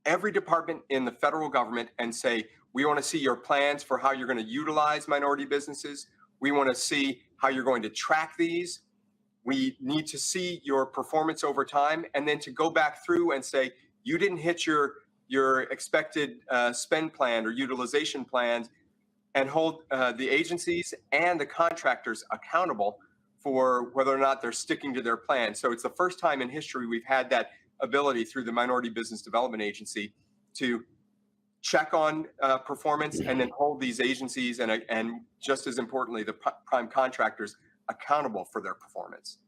every department in the federal government, and say, we want to see your plans for how you're going to utilize minority businesses. We want to see how you're going to track these. We need to see your performance over time, and then to go back through and say, you didn't hit your expected spend plan or utilization plans, and hold the agencies and the contractors accountable for whether or not they're sticking to their plan. So it's the first time in history we've had that ability through the Minority Business Development Agency to check on performance and then hold these agencies and just as importantly, the prime contractors accountable for their performance.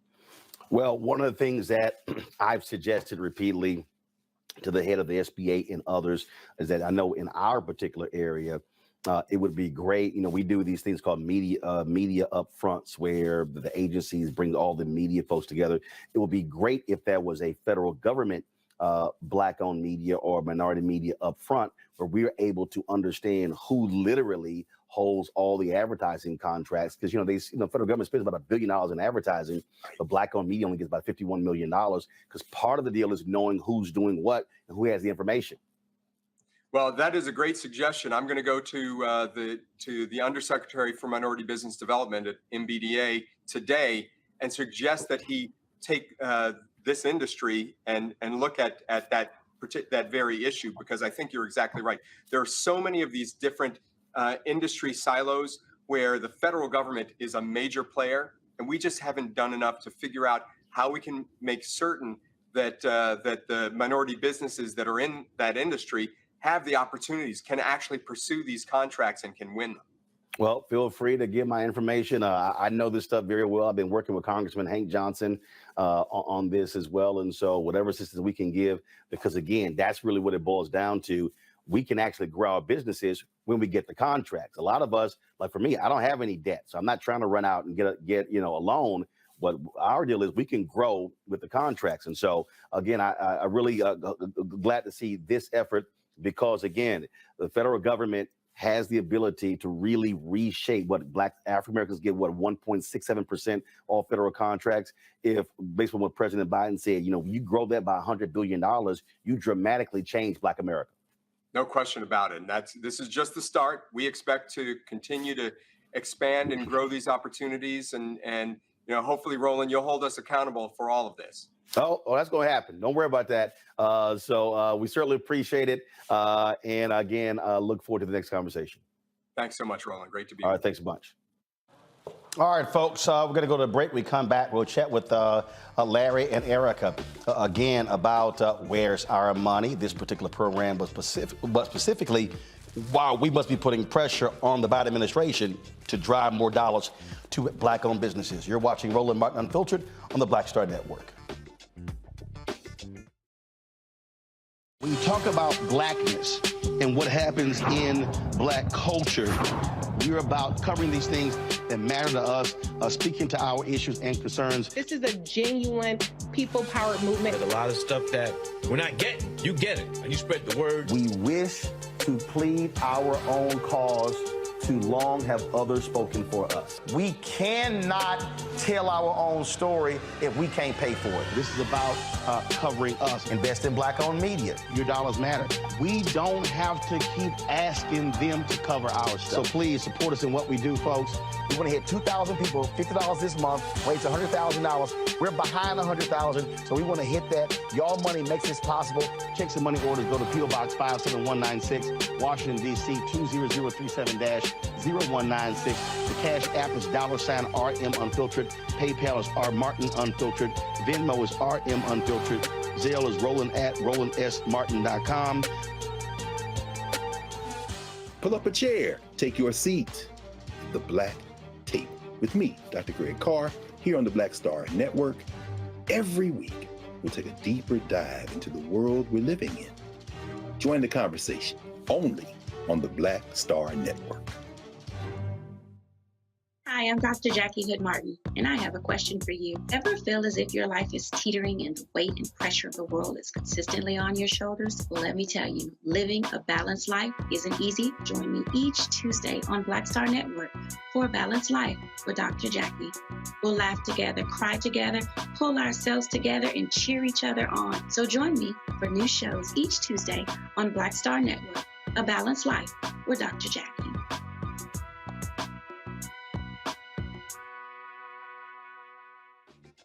Well, one of the things that I've suggested repeatedly to the head of the SBA and others is that I know in our particular area, it would be great. You know, we do these things called media upfronts where the agencies bring all the media folks together. It would be great if there was a federal government Black-owned media or minority media upfront where we're able to understand who literally holds all the advertising contracts. Because, federal government spends about $1 billion in advertising, but Black-owned media only gets about $51 million because part of the deal is knowing who's doing what and who has the information. Well, that is a great suggestion. I'm going to go to the Undersecretary for Minority Business Development at MBDA today and suggest that he take this industry and look at that very issue, because I think you're exactly right. There are so many of these different industry silos where the federal government is a major player, and we just haven't done enough to figure out how we can make certain that the minority businesses that are in that industry have the opportunities, can actually pursue these contracts and can win them. Well, feel free to give my information. I know this stuff very well. I've been working with Congressman Hank Johnson on this as well. And so whatever assistance we can give, because again, that's really what it boils down to. We can actually grow our businesses when we get the contracts. A lot of us, like for me, I don't have any debt, so I'm not trying to run out and get a loan. But our deal is we can grow with the contracts. And so again, I really glad to see this effort, because again, the federal government has the ability to really reshape what Black African Americans get, 1.67% all federal contracts. If, based on what President Biden said, you grow that by $100 billion, you dramatically change Black America. No question about it. And this is just the start. We expect to continue to expand and grow these opportunities. And hopefully, Roland, you'll hold us accountable for all of this. Oh, that's going to happen. Don't worry about that. So we certainly appreciate it. And again, look forward to the next conversation. Thanks so much, Roland. Great to be All here. right, thanks a bunch. All right, folks, we're going to go to a break. We come back. We'll chat with Larry and Erica again about Where's Our Money, this particular program, but specifically why we must be putting pressure on the Biden administration to drive more dollars to Black-owned businesses. You're watching Roland Martin Unfiltered on the Black Star Network. When you talk about blackness and what happens in black culture, you're about covering these things that matter to us, speaking to our issues and concerns. This is a genuine people-powered movement. There's a lot of stuff that we're not getting. You get it, and you spread the word. We wish to plead our own cause. Too long have others spoken for us. We cannot tell our own story if we can't pay for it. This is about covering us. Invest in Black-owned media. Your dollars matter. We don't have to keep asking them to cover our stuff. So please support us in what we do, folks. We want to hit 2,000 people, $50 this month, raise $100,000. We're behind 100,000, so we want to hit that. Y'all money makes this possible. Check some money orders. Go to P.O. Box 57196, Washington, D.C. 20037-0196. The Cash App is $RM Unfiltered. PayPal is R Martin Unfiltered. Venmo is RM Unfiltered. Zelle is Roland at RolandSMartin.com. Pull up a chair, take your seat. The Black Tape with me, Dr. Greg Carr, here on the Black Star Network. Every week, we'll take a deeper dive into the world we're living in. Join the conversation only on the Black Star Network. Hi, I'm Dr. Jackie Hood Martin, and I have a question for you. Ever feel as if your life is teetering and the weight and pressure of the world is consistently on your shoulders? Well, let me tell you, living a balanced life isn't easy. Join me each Tuesday on Black Star Network for A Balanced Life with Dr. Jackie. We'll laugh together, cry together, pull ourselves together, and cheer each other on. So join me for new shows each Tuesday on Black Star Network, A Balanced Life with Dr. Jackie.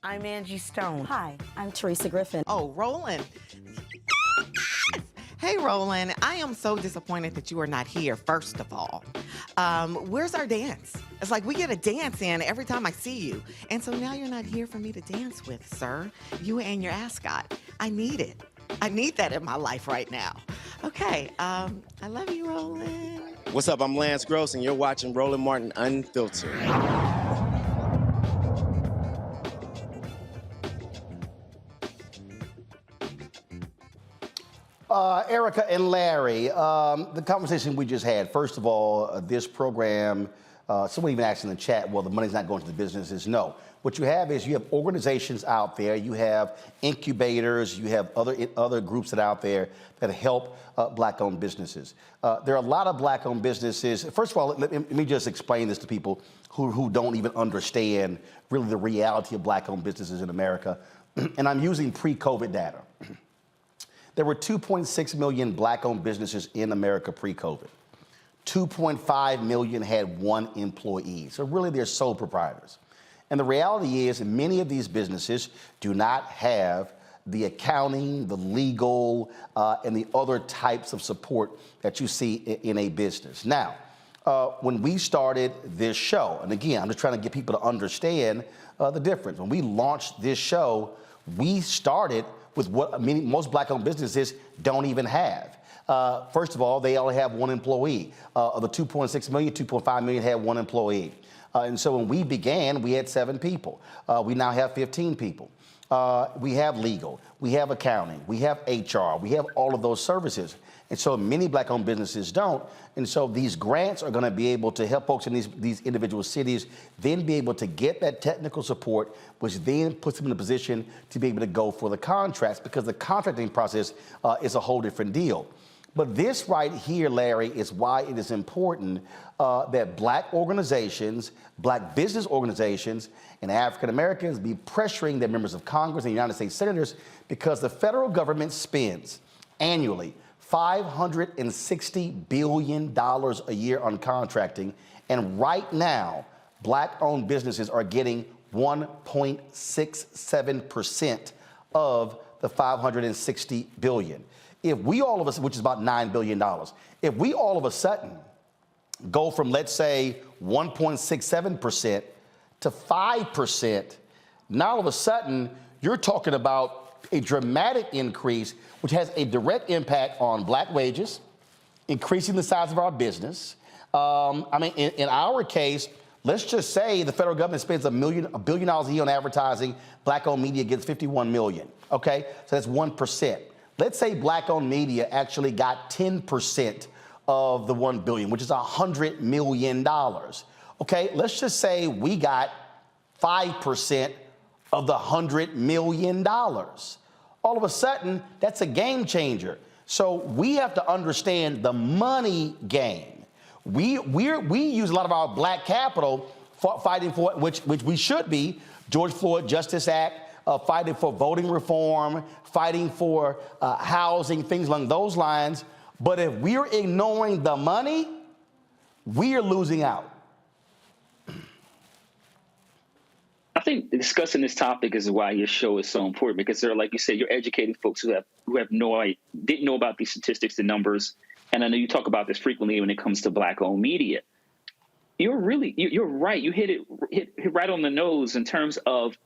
I'm Angie Stone. Hi, I'm Teresa Griffin. Oh, Roland. Hey, Roland, I am so disappointed that you are not here, first of all. Where's our dance? It's like we get a dance in every time I see you. And so now you're not here for me to dance with, sir. You and your ascot. I need it. I need that in my life right now. Okay, I love you, Roland. What's up? I'm Lance Gross, and you're watching Roland Martin Unfiltered. Erica and Larry, the conversation we just had, first of all, this program, someone even asked in the chat, well, the money's not going to the businesses. No. What you have is you have organizations out there, you have incubators, you have other groups that are out there that help Black-owned businesses. There are a lot of Black-owned businesses. First of all, let me just explain this to people who don't even understand really the reality of Black-owned businesses in America. And I'm using pre-COVID data. There were 2.6 million Black-owned businesses in America pre-COVID. 2.5 million had one employee. So really, they're sole proprietors. And the reality is many of these businesses do not have the accounting, the legal, and the other types of support that you see in a business. Now, when we started this show, and again, I'm just trying to get people to understand the difference. When we launched this show, we started with what most Black-owned businesses don't even have. First of all, they only have one employee. Of the 2.6 million, 2.5 million had one employee. And so when we began, we had 7 people. We now have 15 people. We have legal, we have accounting, we have HR, we have all of those services. And so many Black-owned businesses don't. And so these grants are going to be able to help folks in these individual cities then be able to get that technical support, which then puts them in a position to be able to go for the contracts, because the contracting process is a whole different deal. But this right here, Larry, is why it is important that Black organizations, Black business organizations, and African Americans be pressuring their members of Congress and United States senators, because the federal government spends annually $560 billion a year on contracting. And right now, Black-owned businesses are getting 1.67% of the $560 billion. If we all of us, which is about $9 billion, if we all of a sudden go from, let's say, 1.67% to 5%, now all of a sudden you're talking about a dramatic increase, which has a direct impact on black wages, increasing the size of our business. I mean, in our case, let's just say the federal government spends $1 billion a year on advertising. Black-owned media gets $51 million. Okay, so that's 1%. Let's say black-owned media actually got 10% of the $1 billion, which is $100 million. Okay, let's just say we got 5% of the $100 million. All of a sudden, that's a game changer. So we have to understand the money game. We use a lot of our black capital fighting for, which we should be, George Floyd Justice Act, fighting for voting reform, fighting for housing, things along those lines. But if we're ignoring the money, we are losing out. I think discussing this topic is why your show is so important, because there are, like you said, you're educating folks who didn't know about these statistics, the numbers. And I know you talk about this frequently when it comes to black-owned media. You're right. You hit it right on the nose in terms of,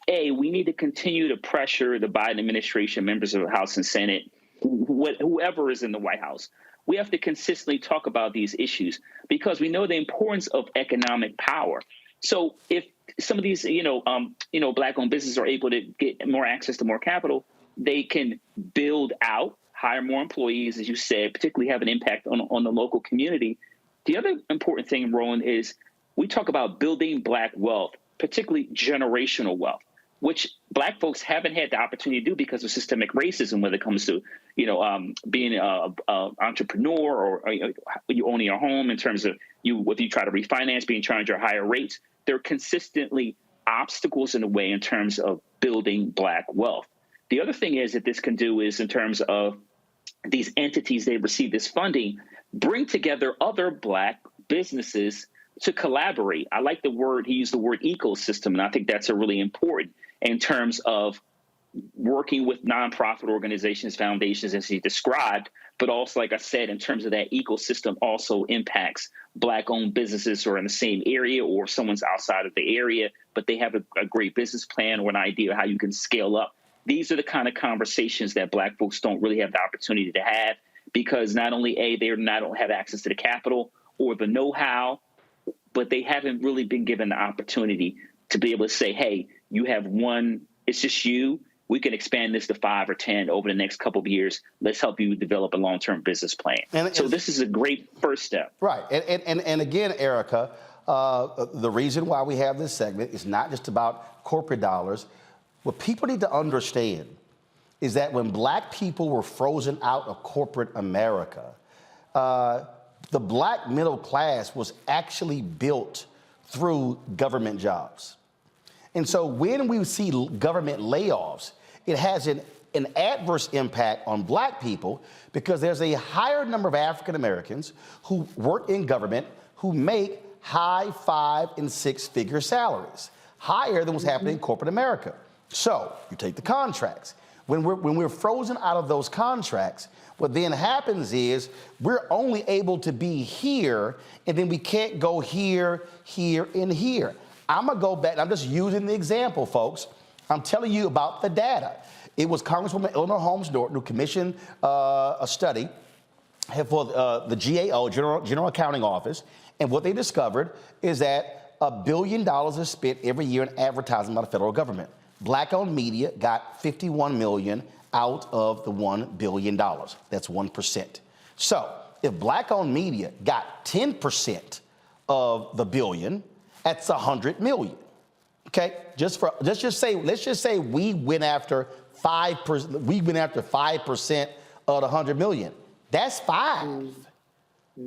we need to continue to pressure the Biden administration, members of the House and Senate, whoever is in the White House. We have to consistently talk about these issues because we know the importance of economic power. So if some of these, black-owned businesses are able to get more access to more capital, they can build out, hire more employees, as you said, particularly have an impact on the local community. The other important thing, Roland, is we talk about building black wealth, particularly generational wealth, which black folks haven't had the opportunity to do because of systemic racism when it comes to, being an entrepreneur or you owning your home in terms of whether you try to refinance, being charged at higher rates. There are consistently obstacles in the way in terms of building black wealth. The other thing is that this can do is in terms of these entities, they receive this funding, bring together other black businesses to collaborate. I like the word, he used the word ecosystem, and I think that's a really important in terms of working with nonprofit organizations, foundations, as he described, but also, like I said, in terms of that ecosystem also impacts black-owned businesses who are in the same area or someone's outside of the area, but they have a great business plan or an idea of how you can scale up. These are the kind of conversations that black folks don't really have the opportunity to have because not only, they don't have access to the capital or the know-how, but they haven't really been given the opportunity to be able to say, hey, you have one, it's just you. We can expand this to 5 or 10 over the next couple of years. Let's help you develop a long-term business plan. So this is a great first step. Right. And again, Erica, the reason why we have this segment is not just about corporate dollars. What people need to understand is that when black people were frozen out of corporate America, the black middle class was actually built through government jobs. And so when we see government layoffs, it has an adverse impact on black people because there's a higher number of African Americans who work in government who make high 5- and 6-figure salaries, higher than what's happening in corporate America. So you take the contracts. When we're frozen out of those contracts, what then happens is we're only able to be here, and then we can't go here, here, and here. I'm going to go back. I'm just using the example, folks. I'm telling you about the data. It was Congresswoman Eleanor Holmes Norton who commissioned a study for the GAO, General Accounting Office, and what they discovered is that $1 billion is spent every year in advertising by the federal government. Black-owned media got $51 million out of the $1 billion. That's 1%. So if black-owned media got 10% of the billion, that's $100 million. Okay, let's just say we went after 5%. We went after 5% of the $100 million. That's 5.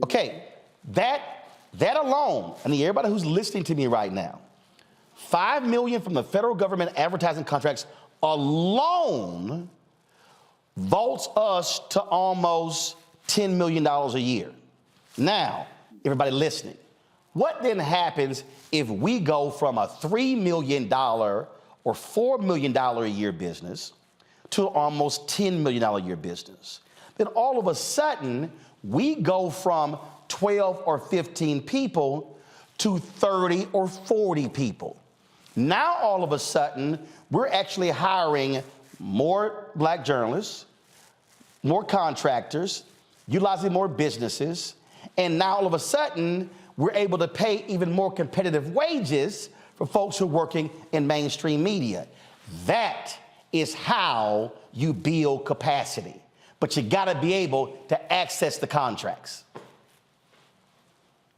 Okay, that alone. I mean, everybody who's listening to me right now, $5 million from the federal government advertising contracts alone vaults us to almost $10 million a year. Now, everybody listening, what then happens if we go from a $3 million or $4 million a year business to almost $10 million a year business. Then all of a sudden, we go from 12 or 15 people to 30 or 40 people. Now, all of a sudden, we're actually hiring more black journalists, more contractors, utilizing more businesses, and now all of a sudden, we're able to pay even more competitive wages for folks who are working in mainstream media. That is how you build capacity. But you gotta be able to access the contracts.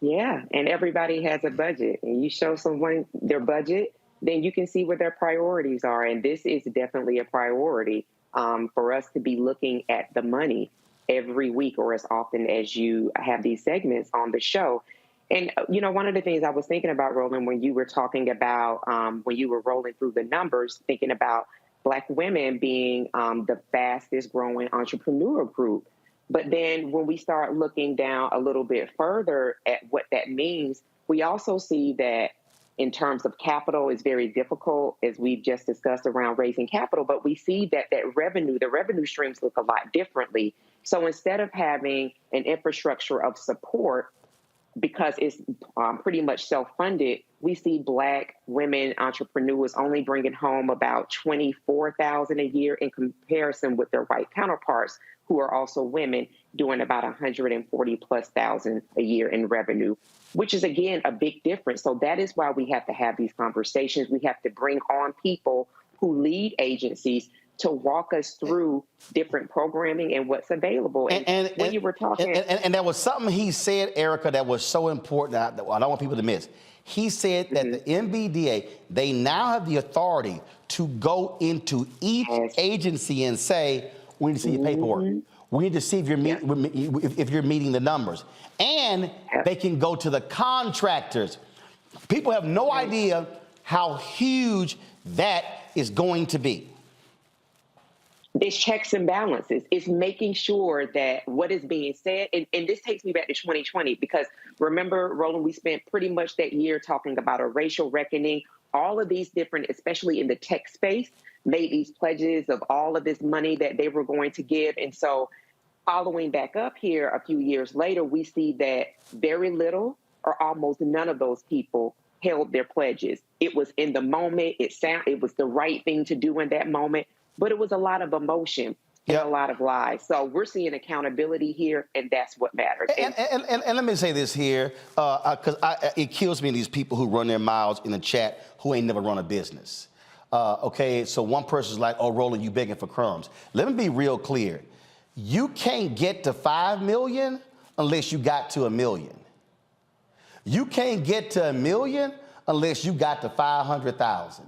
Yeah, and everybody has a budget, and you show someone their budget, then you can see where their priorities are. And this is definitely a priority for us to be looking at the money every week or as often as you have these segments on the show. And, you know, one of the things I was thinking about, Roland, when you were talking about, when you were rolling through the numbers, thinking about Black women being the fastest growing entrepreneur group. But then when we start looking down a little bit further at what that means, we also see that in terms of capital is very difficult, as we've just discussed around raising capital, but we see that the revenue streams look a lot differently. So instead of having an infrastructure of support, because it's pretty much self-funded, we see Black women entrepreneurs only bringing home about $24,000 a year in comparison with their white counterparts, who are also women, doing about $140,000+ a year in revenue, which is, again, a big difference. So that is why we have to have these conversations. We have to bring on people who lead agencies to walk us through different programming and what's available. And when you were talking... And there was something he said, Erica, that was so important that I don't want people to miss. He said that the MBDA, they now have the authority to go into each agency and say, we need to see your paperwork. We need to see if you're meeting the numbers. And they can go to the contractors. People have no idea how huge that is going to be. It's checks and balances. It's making sure that what is being said, and this takes me back to 2020, because remember, Roland, we spent pretty much that year talking about a racial reckoning. All of these different, especially in the tech space, made these pledges of all of this money that they were going to give. And so following back up here a few years later, we see that very little or almost none of those people held their pledges. It was in the moment. It was the right thing to do in that moment. But it was a lot of emotion and a lot of lies. So we're seeing accountability here, and that's what matters. And let me say this here, because it kills me, these people who run their mouths in the chat who ain't never run a business. Okay, so one person's like, oh, Roland, you begging for crumbs. Let me be real clear. You can't get to 5 million unless you got to 1 million. You can't get to 1 million unless you got to 500,000.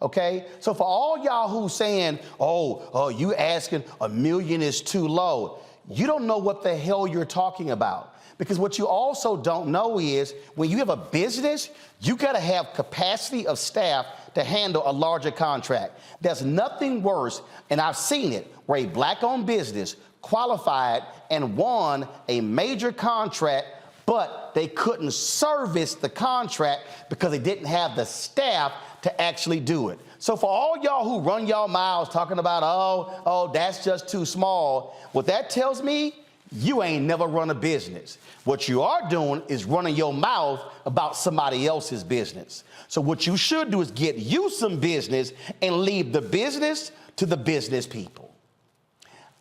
Okay, so for all y'all who saying, oh, you asking 1 million is too low, you don't know what the hell you're talking about. Because what you also don't know is when you have a business, you got to have capacity of staff to handle a larger contract. There's nothing worse, and I've seen it, where a Black-owned business qualified and won a major contract, but they couldn't service the contract because they didn't have the staff to actually do it. So for all y'all who run y'all mouths talking about, oh, that's just too small, what that tells me, you ain't never run a business. What you are doing is running your mouth about somebody else's business. So what you should do is get you some business and leave the business to the business people.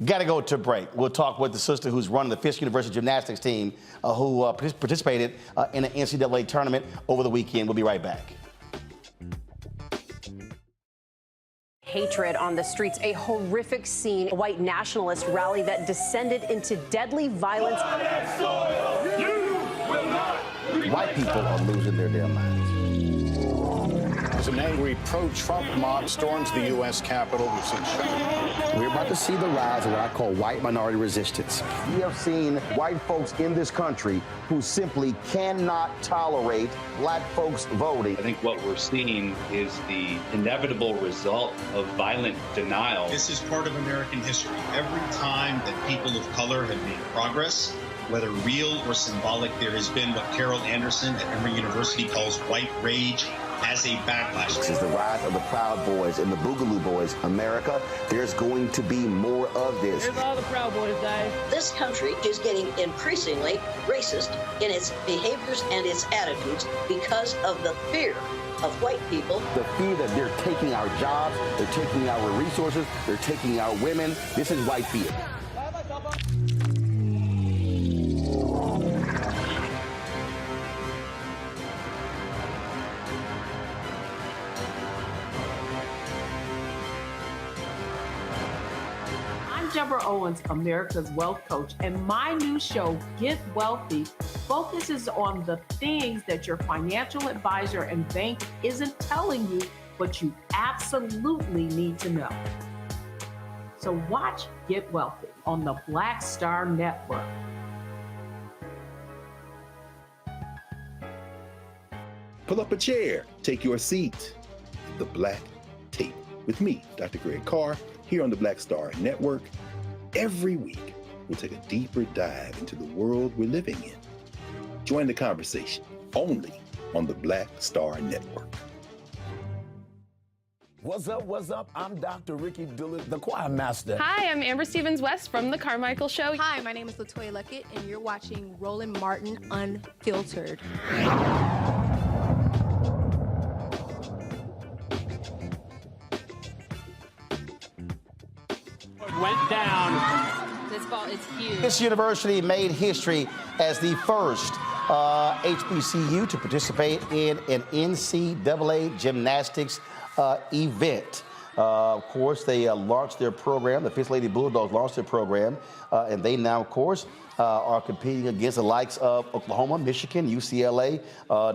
Got to go to break. We'll talk with the sister who's running the Fisk University Gymnastics team who participated in an NCAA tournament over the weekend. We'll be right back. Hatred on the streets, a horrific scene, a white nationalist rally that descended into deadly violence. White people are losing their damn minds. As an angry pro-Trump mob storms the U.S. Capitol, we've seen shooting. We're about to see the rise of what I call white minority resistance. We have seen white folks in this country who simply cannot tolerate Black folks voting. I think what we're seeing is the inevitable result of violent denial. This is part of American history. Every time that people of color have made progress, whether real or symbolic, there has been what Carol Anderson at Emory University calls white rage as a backlash. This is the rise of the Proud Boys and the Boogaloo Boys. America, there's going to be more of this. Here's all the Proud Boys, guys. This country is getting increasingly racist in its behaviors and its attitudes because of the fear of white people. The fear that they're taking our jobs, they're taking our resources, they're taking our women. This is white fear. Deborah Owens, America's Wealth Coach, and my new show, Get Wealthy, focuses on the things that your financial advisor and bank isn't telling you, but you absolutely need to know. So watch Get Wealthy on the Black Star Network. Pull up a chair, take your seat. The Black Tape with me, Dr. Greg Carr, here on the Black Star Network. Every week, we'll take a deeper dive into the world we're living in. Join the conversation only on the Black Star Network. What's up, what's up? I'm Dr. Ricky Dillard, the choir master. Hi, I'm Amber Stevens-West from The Carmichael Show. Hi, my name is LaToya Luckett, and you're watching Roland Martin Unfiltered. Went down. This ball is huge. This university made history as the first HBCU to participate in an NCAA gymnastics event. Of course, they launched their program. The Fisk Lady Bulldogs launched their program, and they now, of course, are competing against the likes of Oklahoma, Michigan, UCLA,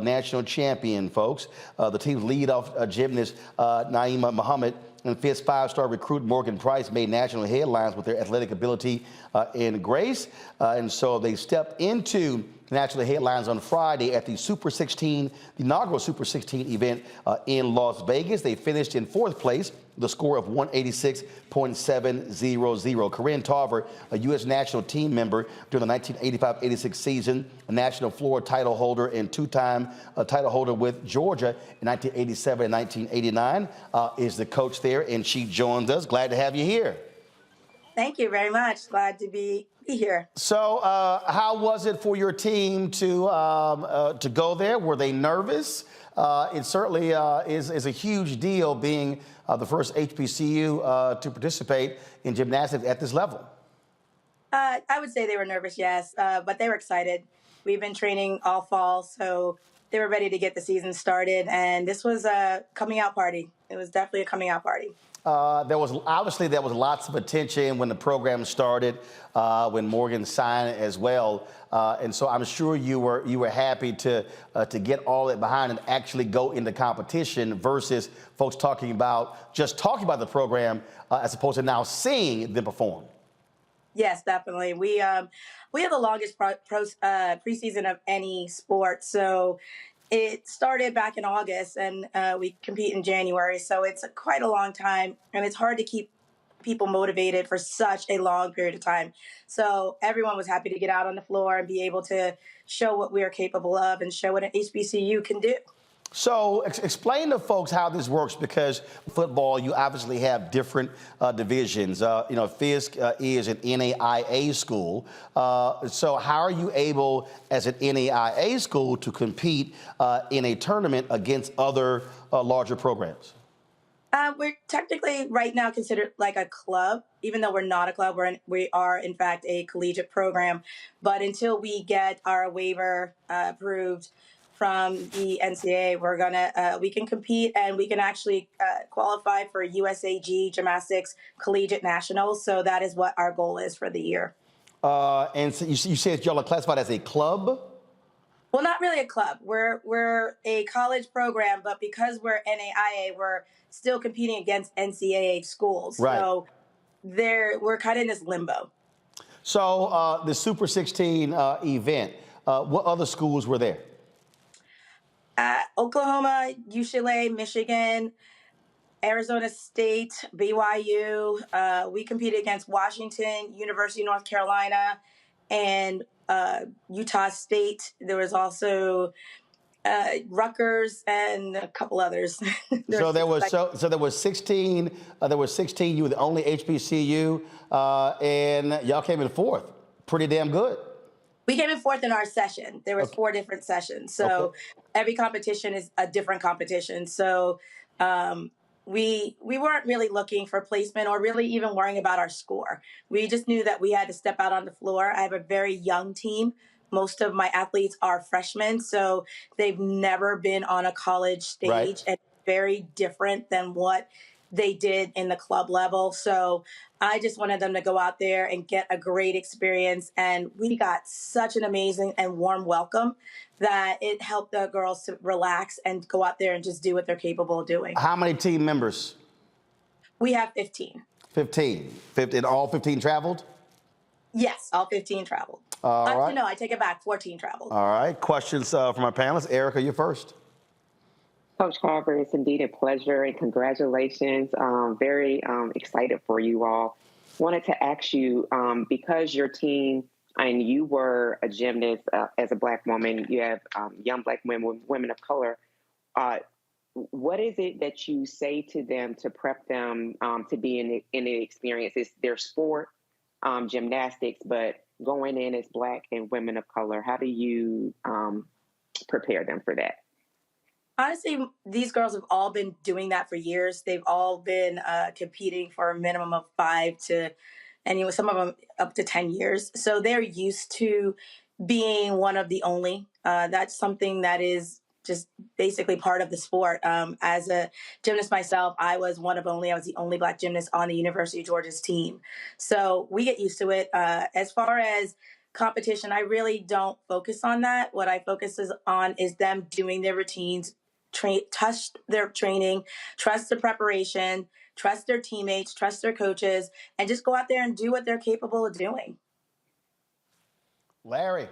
national champion folks. The team's lead-off gymnast, Naima Muhammad, and Fisk five-star recruit Morgan Price made national headlines with their athletic ability and grace. And so they stepped into national headlines on Friday at the Super 16, the inaugural Super 16 event in Las Vegas. They finished in fourth place with a score of 186.700. Corinne Tarver, a U.S. national team member during the 1985-86 season, a national floor title holder and two-time title holder with Georgia in 1987 and 1989, is the coach there, and she joins us. Glad to have you here. Thank you very much. Glad to be here. So, how was it for your team to go there? Were they nervous? It certainly is a huge deal being the first HBCU to participate in gymnastics at this level. I would say they were nervous, yes, but they were excited. We've been training all fall, so they were ready to get the season started, and this was a coming out party. It was definitely a coming out party. There was lots of attention when the program started, when Morgan signed as well, and so I'm sure you were happy to get all that behind and actually go into competition versus folks talking about the program as opposed to now seeing them perform. Yes, definitely. We have the longest preseason of any sport, so. It started back in August, and we compete in January, so it's quite a long time, and it's hard to keep people motivated for such a long period of time. So everyone was happy to get out on the floor and be able to show what we are capable of and show what an HBCU can do. So explain to folks how this works, because football, you obviously have different divisions. Fisk is an NAIA school. So how are you able, as an NAIA school, to compete in a tournament against other larger programs? We're technically right now considered like a club, even though we're not a club. We are, in fact, a collegiate program. But until we get our waiver approved from the NCAA, we can compete, and we can actually qualify for USAG Gymnastics Collegiate Nationals. So that is what our goal is for the year. And so you said y'all are classified as a club? Well, not really a club. We're a college program, but because we're NAIA, we're still competing against NCAA schools. Right. So we're kind of in this limbo. So the Super 16 event, what other schools were there? Oklahoma, UCLA, Michigan, Arizona State, BYU. We competed against Washington, University of North Carolina, and Utah State. There was also Rutgers and a couple others. So there was 16. There was 16. You were the only HBCU, and y'all came in fourth. Pretty damn good. We came in fourth in our session. There was 4 different sessions. So every competition is a different competition. So we weren't really looking for placement or really even worrying about our score. We just knew that we had to step out on the floor. I have a very young team. Most of my athletes are freshmen, so they've never been on a college stage, and very different than what they did in the club level. So I just wanted them to go out there and get a great experience. And we got such an amazing and warm welcome that it helped the girls to relax and go out there and just do what they're capable of doing. How many team members? We have 15. 15. And all 15 traveled? Yes, all 15 traveled. All right. No, I take it back. 14 traveled. All right. Questions from our panelists. Erica, you first. Coach Carver, it's indeed a pleasure and congratulations. Very excited for you all. Wanted to ask you, because your team and you were a gymnast as a Black woman, you have young Black women of color. What is it that you say to them to prep them to be in the experience? It's their sport, gymnastics, but going in as Black and women of color, how do you prepare them for that? Honestly, these girls have all been doing that for years. They've all been competing for a minimum of 5 to, anyway, some of them up to 10 years. So they're used to being one of the only. That's something that is just basically part of the sport. As a gymnast myself, I was one of only. I was the only Black gymnast on the University of Georgia's team. So we get used to it. As far as competition, I really don't focus on that. What I focus on is them doing their routines, trust their training, trust the preparation, trust their teammates, trust their coaches, and just go out there and do what they're capable of doing. Larry.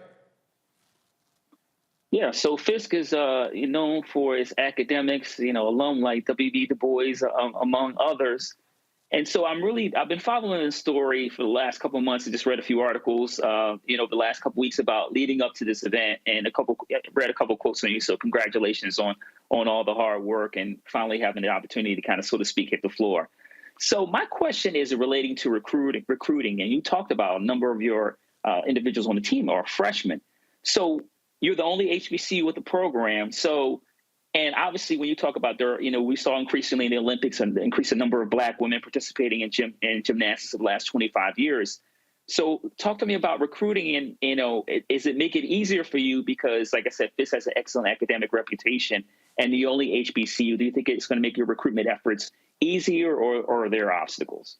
Yeah, so Fisk is known for his academics, alum like W.B. Du Bois, among others. And so I've been following the story for the last couple of months and just read a few articles, the last couple of weeks about leading up to this event, and read a couple quotes from you. So congratulations on all the hard work and finally having the opportunity to kind of, so to speak, hit the floor. So my question is relating to recruiting, and you talked about a number of your individuals on the team are freshmen. So you're the only HBCU with the program. So, and obviously when you talk about we saw increasingly in the Olympics an increasing number of Black women participating in gymnastics of the last 25 years. So talk to me about recruiting, and, is it make it easier for you? Because like I said, Fisk has an excellent academic reputation and the only HBCU. Do you think it's going to make your recruitment efforts easier, or are there obstacles?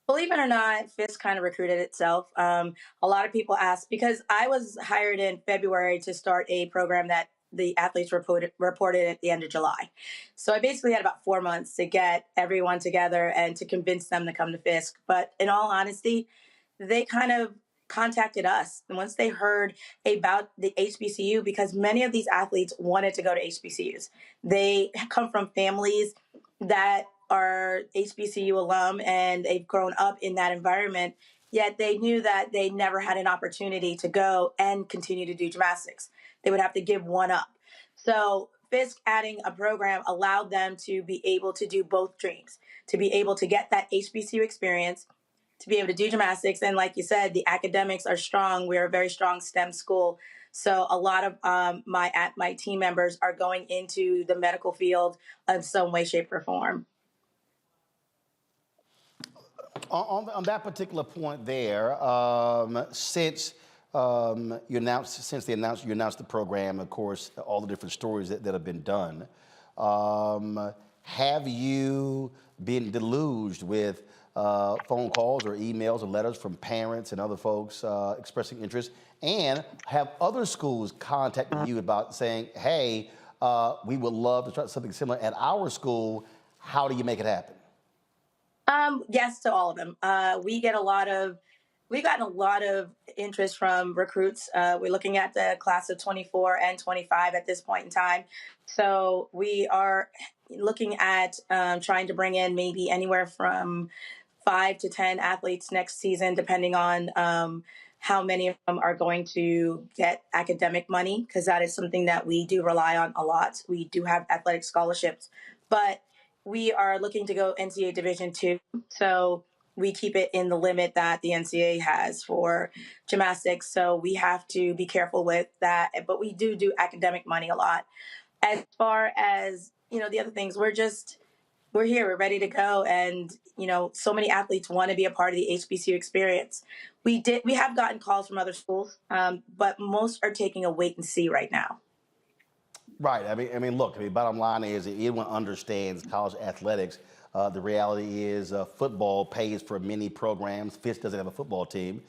Believe it or not, Fisk kind of recruited itself. A lot of people ask, because I was hired in February to start a program that the athletes reported at the end of July. So I basically had about 4 months to get everyone together and to convince them to come to Fisk. But in all honesty, they kind of contacted us. And once they heard about the HBCU, because many of these athletes wanted to go to HBCUs. They come from families that are HBCU alum and they've grown up in that environment, yet they knew that they never had an opportunity to go and continue to do gymnastics. They would have to give one up. So Fisk adding a program allowed them to be able to do both dreams, to be able to get that HBCU experience, to be able to do gymnastics. And like you said, the academics are strong. We're a very strong STEM school. So a lot of my team members are going into the medical field in some way, shape, or form. On that particular point there, since you announced the program, of course, all the different stories that have been done, have you been deluged with phone calls or emails or letters from parents and other folks expressing interest? And have other schools contacted you about saying, hey, we would love to try something similar at our school. How do you make it happen? Yes to all of them. We've gotten a lot of interest from recruits. We're looking at the class of 24 and 25 at this point in time. So we are looking at trying to bring in maybe anywhere from 5 to 10 athletes next season, depending on how many of them are going to get academic money, because that is something that we do rely on a lot. We do have athletic scholarships, but we are looking to go NCAA Division II. So we keep it in the limit that the NCAA has for gymnastics. So we have to be careful with that. But we do academic money a lot. As far as, the other things, we're here, we're ready to go. And, so many athletes want to be a part of the HBCU experience. We have gotten calls from other schools, but most are taking a wait and see right now. Right. Look, bottom line is anyone understands college athletics. The reality is football pays for many programs. Fisk doesn't have a football team.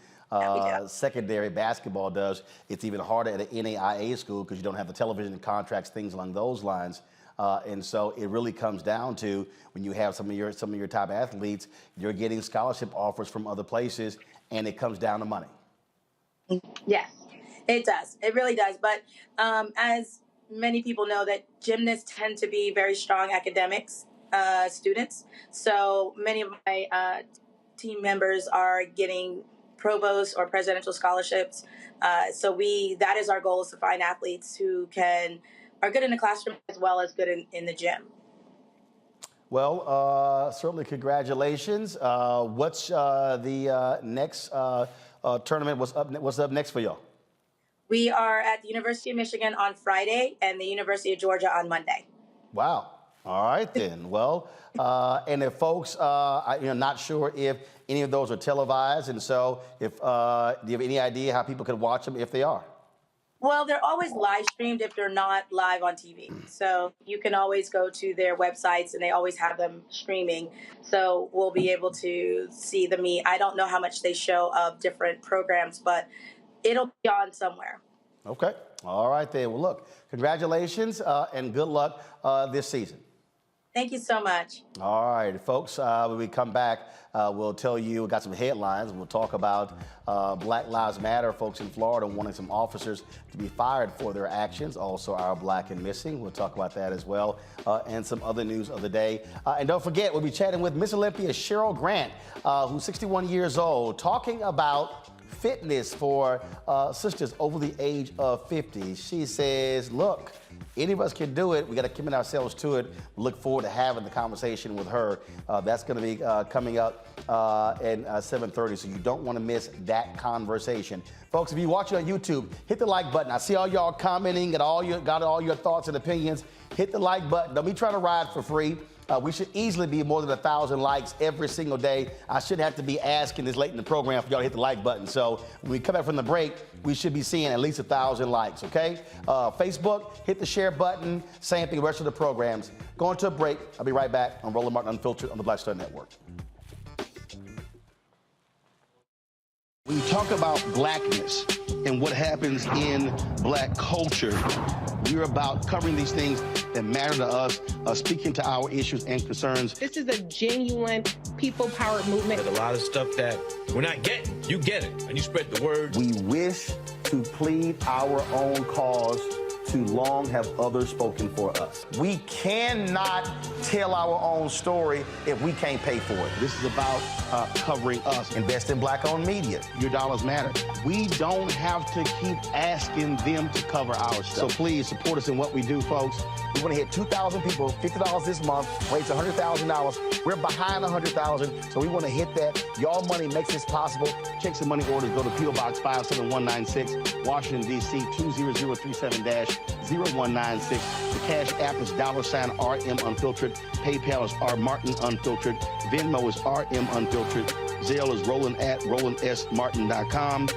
Secondary basketball does. It's even harder at an NAIA school because you don't have the television contracts, things along those lines. And so it really comes down to when you have some of your top athletes, you're getting scholarship offers from other places, and it comes down to money. Yes, it does. It really does. But as many people know, that gymnasts tend to be very strong academics students. So many of my team members are getting provost or presidential scholarships. So that is our goal, is to find athletes who are good in the classroom as well as good in the gym. Well, certainly congratulations. What's the next tournament? What's up next for y'all? We are at the University of Michigan on Friday and the University of Georgia on Monday. Wow. All right then. Well, and if folks, not sure if any of those are televised, and so do you have any idea how people could watch them if they are? Well, they're always live streamed if they're not live on TV. So you can always go to their websites and they always have them streaming. So we'll be able to see the meet. I don't know how much they show of different programs, but it'll be on somewhere. Okay. All right then. Well, look, congratulations and good luck this season. Thank you so much. All right, folks, when we come back, we'll tell you, we got some headlines. We'll talk about Black Lives Matter, folks in Florida wanting some officers to be fired for their actions. Also, our Black and Missing. We'll talk about that as well, and some other news of the day. And don't forget, we'll be chatting with Miss Olympia Cheryl Grant, who's 61 years old, talking about fitness for sisters over the age of 50. She says, look, any of us can do it. We got to commit ourselves to it. Look forward to having the conversation with her. That's going to be coming up at 7:30, so you don't want to miss that conversation. Folks, if you're watching on YouTube, hit the like button. I see all y'all commenting, got all your thoughts and opinions. Hit the like button. Don't be trying to ride for free. We should easily be more than 1,000 likes every single day. I shouldn't have to be asking this late in the program for y'all to hit the like button. So when we come back from the break, we should be seeing at least 1,000 likes, okay? Facebook, hit the share button. Same thing, the rest of the programs. Going to a break. I'll be right back on Roland Martin Unfiltered on the Black Star Network. When you talk about blackness and what happens in black culture, we're about covering these things that matter to us, speaking to our issues and concerns. This is a genuine people-powered movement. There's a lot of stuff that we're not getting. You get it, and you spread the word. We wish to plead our own cause. Too long have others spoken for us. We cannot tell our own story if we can't pay for it. This is about covering us. Invest in Black-owned media. Your dollars matter. We don't have to keep asking them to cover our stuff. So please support us in what we do, folks. We want to hit 2,000 people, $50 this month, raise $100,000. We're behind $100,000, so we want to hit that. Y'all money makes this possible. Check some money orders. Go to P.O. Box 57196, Washington, D.C. 20037-0196. The Cash App is $RM Unfiltered. PayPal is R Martin Unfiltered. Venmo is RM Unfiltered. Zelle is Roland at RolandSMartin.com.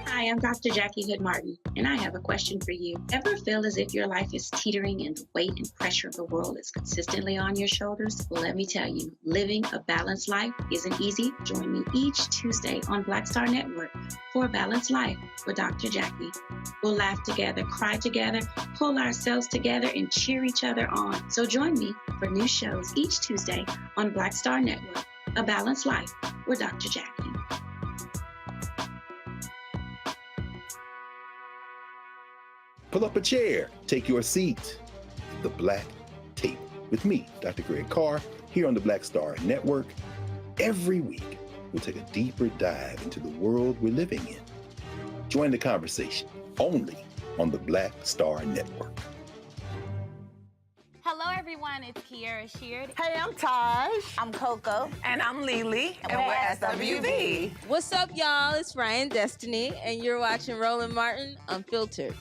Hi, I'm Dr. Jackie Hood Martin, and I have a question for you. Ever feel as if your life is teetering and the weight and pressure of the world is consistently on your shoulders? Well, let me tell you, living a balanced life isn't easy. Join me each Tuesday on Black Star Network for a Balanced Life with Dr. Jackie. We'll laugh together, cry together, pull ourselves together, and cheer each other on. So join me for new shows each Tuesday on Black Star Network, A Balanced Life with Dr. Jackie. Pull up a chair, take your seat. The Black Tape with me, Dr. Greg Carr, here on the Black Star Network. Every week, we'll take a deeper dive into the world we're living in. Join the conversation only on the Black Star Network. Hello, everyone. It's Kiara Sheard. Hey, I'm Taj. I'm Coco. And I'm Lily. And we're SWV. What's up, y'all? It's Ryan Destiny, and you're watching Roland Martin Unfiltered.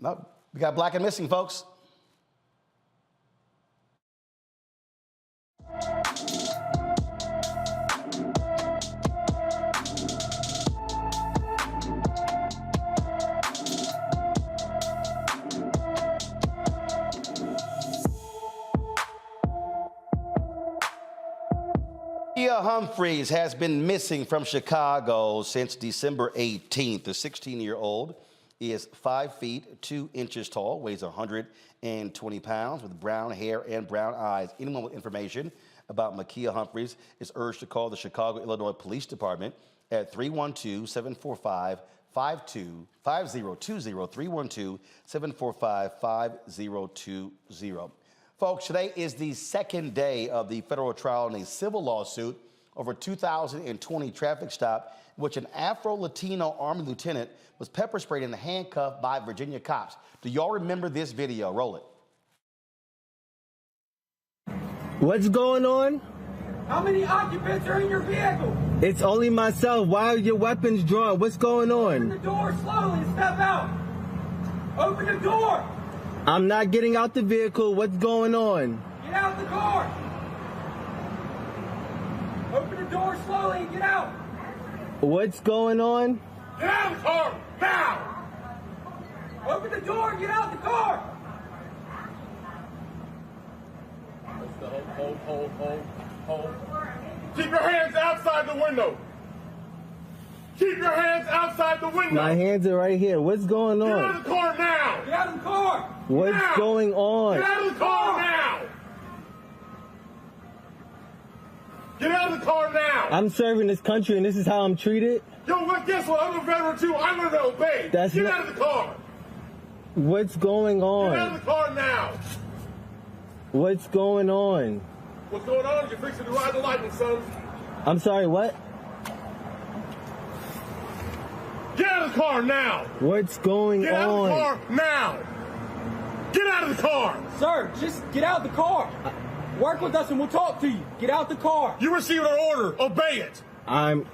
Nope. We got Black and Missing, folks. Makia Humphreys has been missing from Chicago since December 18th. The 16-year-old is 5 feet 2 inches tall, weighs 120 pounds, with brown hair and brown eyes. Anyone with information about Makia Humphreys is urged to call the Chicago, Illinois Police Department at 312-745-5020, 312-745-5020. Folks, today is the second day of the federal trial in a civil lawsuit over a 2020 traffic stop in which an Afro-Latino Army lieutenant was pepper sprayed and handcuffed by Virginia cops. Do y'all remember this video? Roll it. What's going on? How many occupants are in your vehicle? It's only myself. Why are your weapons drawn? What's going on? Open the door slowly and step out. Open the door. I'm not getting out the vehicle. What's going on? Get out the car. Open the door slowly and get out. What's going on? Get out of the car now. Open the door and get out the car. Hold. Keep your hands outside the window. Keep your hands outside the window. My hands are right here. What's going on? Get out of the car now. Get out of the car. What's now. going on? Get out of the car now. Get out of the car now. I'm serving this country and this is how I'm treated? Yo, well, guess what? I'm a veteran too. I'm going to obey. Get out of the car. What's going on? Get out of the car now. What's going on? What's going on? You're fixing to ride the lightning, son. I'm sorry, what? Get out of the car now! What's going on? Get out of the car now! Get out of the car! Sir, just get out the car. Work with us and we'll talk to you. Get out the car. You received an order. Obey it. I'm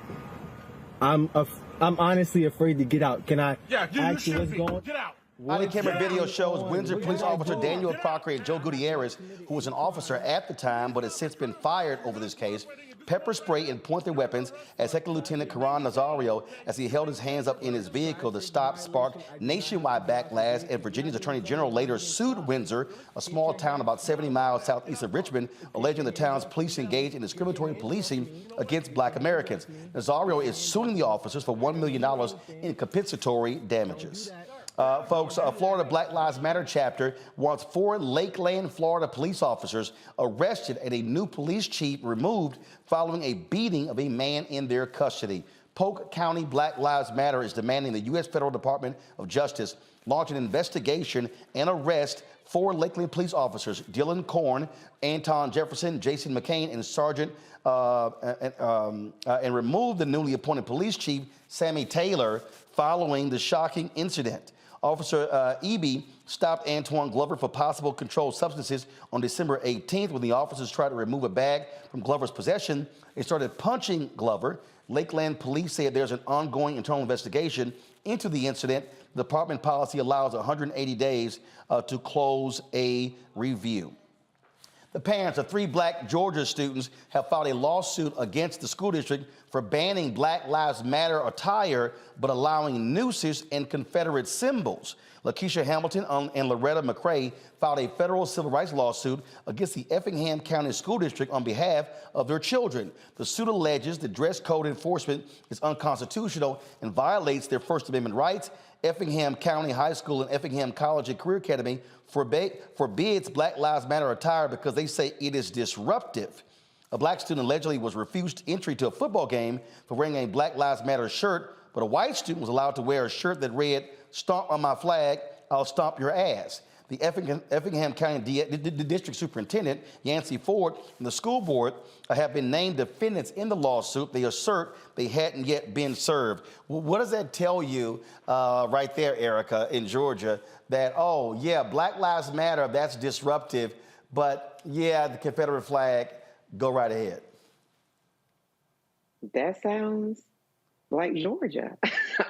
honestly afraid to get out. Can I you should be. Get out. Body camera video shows Windsor police officer Daniel Crocker and Joe Gutierrez, who was an officer at the time but has since been fired over this case, pepper spray and point their weapons at Second Lieutenant Karan Nazario as he held his hands up in his vehicle. The stop sparked nationwide backlash, and Virginia's Attorney General later sued Windsor, a small town about 70 miles southeast of Richmond, alleging the town's police engaged in discriminatory policing against Black Americans. Nazario is suing the officers for $1 million in compensatory damages. Folks, Florida Black Lives Matter chapter wants 4 Lakeland, Florida police officers arrested and a new police chief removed following a beating of a man in their custody. Polk County Black Lives Matter is demanding the U.S. Federal Department of Justice launch an investigation and arrest 4 Lakeland police officers, Dylan Korn, Anton Jefferson, Jason McCain, and Sergeant, and remove the newly appointed police chief, Sammy Taylor, following the shocking incident. Officer Eby stopped Antoine Glover for possible controlled substances on December 18th. When the officers tried to remove a bag from Glover's possession, they started punching Glover. Lakeland police said there's an ongoing internal investigation into the incident. The department policy allows 180 days to close a review. The parents of 3 Black Georgia students have filed a lawsuit against the school district for banning Black Lives Matter attire, but allowing nooses and Confederate symbols. Lakeisha Hamilton and Loretta McCrae filed a federal civil rights lawsuit against the Effingham County School District on behalf of their children. The suit alleges that dress code enforcement is unconstitutional and violates their First Amendment rights. Effingham County High School and Effingham College and Career Academy forbids Black Lives Matter attire because they say it is disruptive. A Black student allegedly was refused entry to a football game for wearing a Black Lives Matter shirt, but a white student was allowed to wear a shirt that read, "Stomp on my flag, I'll stomp your ass." The Effingham County the District Superintendent, Yancey Ford, and the school board have been named defendants in the lawsuit. They assert they hadn't yet been served. What does that tell you right there, Erica, in Georgia, that, oh, yeah, Black Lives Matter, that's disruptive, but, yeah, the Confederate flag, go right ahead? That sounds like Georgia.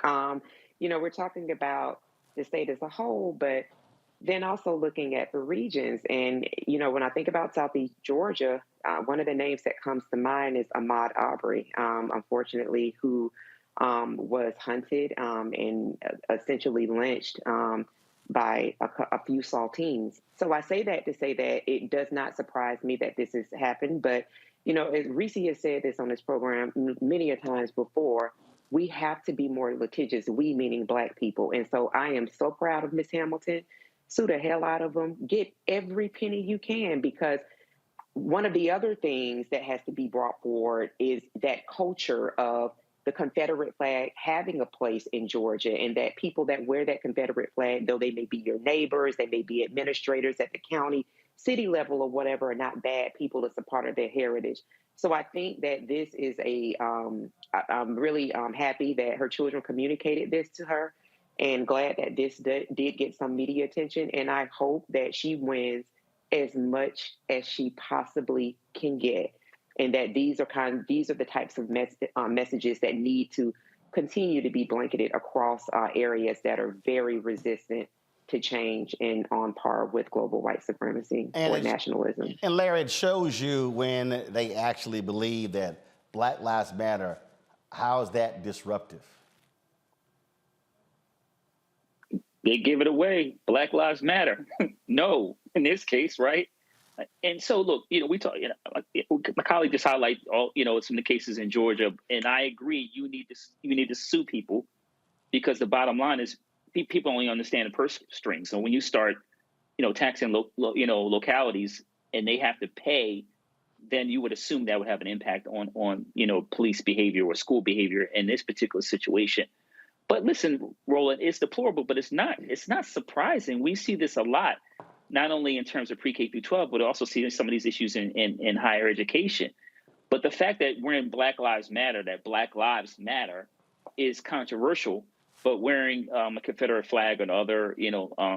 We're talking about the state as a whole, but then also looking at the regions. And, when I think about Southeast Georgia, one of the names that comes to mind is Ahmaud Arbery, unfortunately, who was hunted and essentially lynched by a few saltines. So I say that to say that it does not surprise me that this has happened. But, as Reese has said this on this program many a times before, we have to be more litigious, we meaning Black people. And so I am so proud of Ms. Hamilton. Sue the hell out of them. Get every penny you can, because one of the other things that has to be brought forward is that culture of the Confederate flag having a place in Georgia, and that people that wear that Confederate flag, though they may be your neighbors, they may be administrators at the county, city level or whatever, are not bad people. It's a part of their heritage. So I think that this is I'm really happy that her children communicated this to her, and glad that this did get some media attention. And I hope that she wins as much as she possibly can get, and that these are the types of messages that need to continue to be blanketed across areas that are very resistant to change and on par with global white supremacy or nationalism. And Larry, it shows you when they actually believe that Black Lives Matter. How is that disruptive? They give it away. Black Lives Matter. No, in this case, right? And so, look, we talk. My colleague just highlight all, some of the cases in Georgia, and I agree. You need to sue people, because the bottom line is people only understand the purse strings. So when you start, taxing localities and they have to pay, then you would assume that would have an impact on police behavior or school behavior in this particular situation. But listen, Roland, it's deplorable, but it's not surprising. We see this a lot, not only in terms of pre-K through 12, but also see some of these issues in higher education. But the fact that we're in Black Lives Matter, that Black Lives Matter is controversial, but wearing a Confederate flag and other,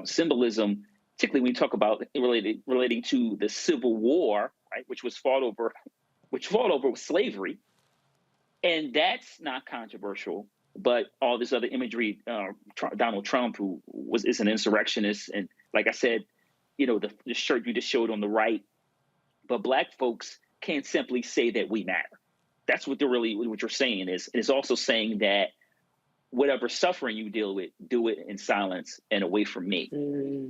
symbolism, particularly when you talk about relating to the Civil War, right, which fought over slavery, and that's not controversial. But all this other imagery, Donald Trump, who is an insurrectionist, and like I said, the shirt you just showed on the right. But Black folks can't simply say that we matter. That's what you're saying is. It's also saying that whatever suffering you deal with, do it in silence and away from me.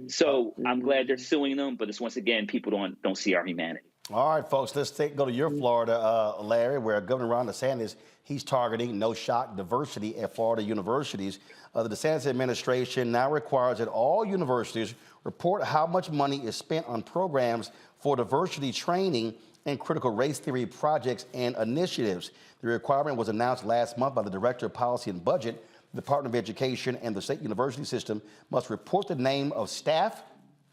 So I'm glad they're suing them, but it's, once again, people don't see our humanity. All right, folks, let's go to your Florida, Larry, where Governor Ron DeSantis, he's targeting no shock diversity at Florida universities. The DeSantis administration now requires that all universities report how much money is spent on programs for diversity training and critical race theory projects and initiatives. The requirement was announced last month by the Director of Policy and Budget. The Department of Education and the state university system must report the name of staff,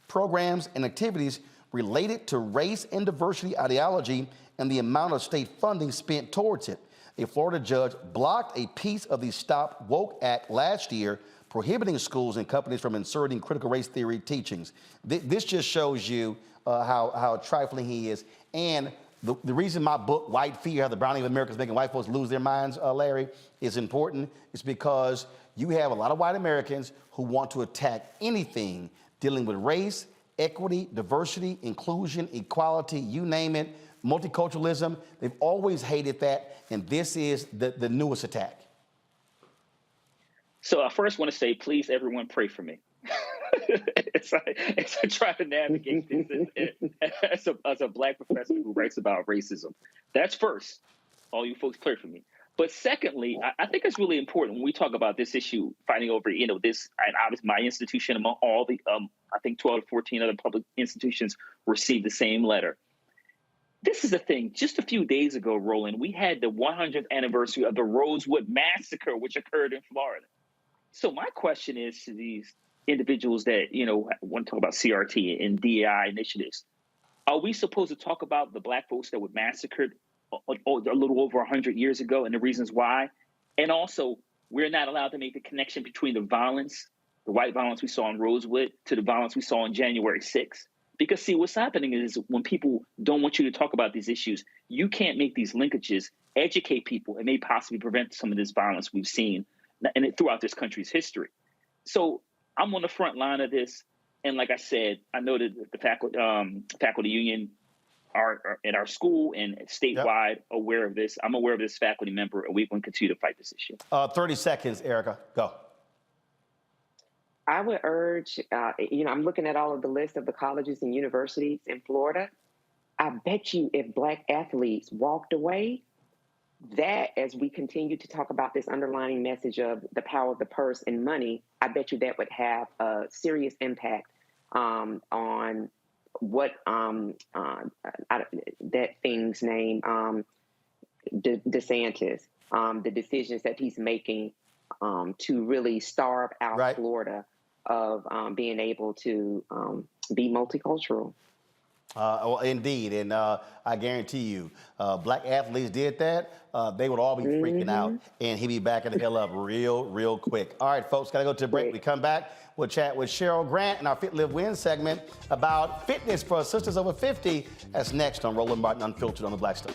programs, and activities related to race and diversity ideology and the amount of state funding spent towards it. A Florida judge blocked a piece of the Stop Woke Act last year, prohibiting schools and companies from inserting critical race theory teachings. This just shows you how trifling he is. And the reason my book, White Fear, How the Browning of America is Making White Folks Lose Their Minds, Larry, is important. It's because you have a lot of white Americans who want to attack anything dealing with race, equity, diversity, inclusion, equality, you name it, multiculturalism. They've always hated that, and this is the newest attack. So I first want to say, please, everyone, pray for me. as I try to navigate this as a Black professor who writes about racism. That's first. All you folks pray for me. But secondly, I think it's really important when we talk about this issue, fighting over, this, and obviously my institution among all the, I think 12 to 14 other public institutions received the same letter. This is the thing. Just a few days ago, Roland, we had the 100th anniversary of the Rosewood Massacre, which occurred in Florida. So my question is to these individuals that, want to talk about CRT and DEI initiatives. Are we supposed to talk about the Black folks that were massacred a little over 100 years ago and the reasons why? And also, we're not allowed to make the connection between the violence, the white violence we saw in Rosewood, to the violence we saw on January 6th. Because, see, what's happening is when people don't want you to talk about these issues, you can't make these linkages, educate people, and may possibly prevent some of this violence we've seen throughout this country's history. So I'm on the front line of this. And like I said, I know that the faculty union are at our school and statewide aware of this. I'm aware of this faculty member, and we're going to continue to fight this issue. 30 seconds, Erica. Go. I would urge, I'm looking at all of the list of the colleges and universities in Florida. I bet you if Black athletes walked away, that as we continue to talk about this underlying message of the power of the purse and money, I bet you that would have a serious impact on what that thing's name, DeSantis, the decisions that he's making to really starve out Florida of being able to be multicultural. Well, indeed, and I guarantee you, Black athletes did that, they would all be freaking out, and he'd be backing the hell up real quick. All right, folks, gotta go to a break. We come back, we'll chat with Cheryl Grant in our Fit, Live, Win segment about fitness for sisters over 50. That's next on Roland Martin Unfiltered on the Black Star.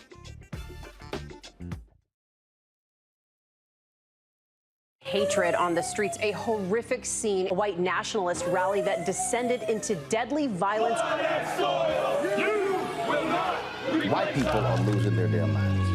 Hatred on the streets, a horrific scene, a white nationalist rally that descended into deadly violence. White people are losing their damn minds.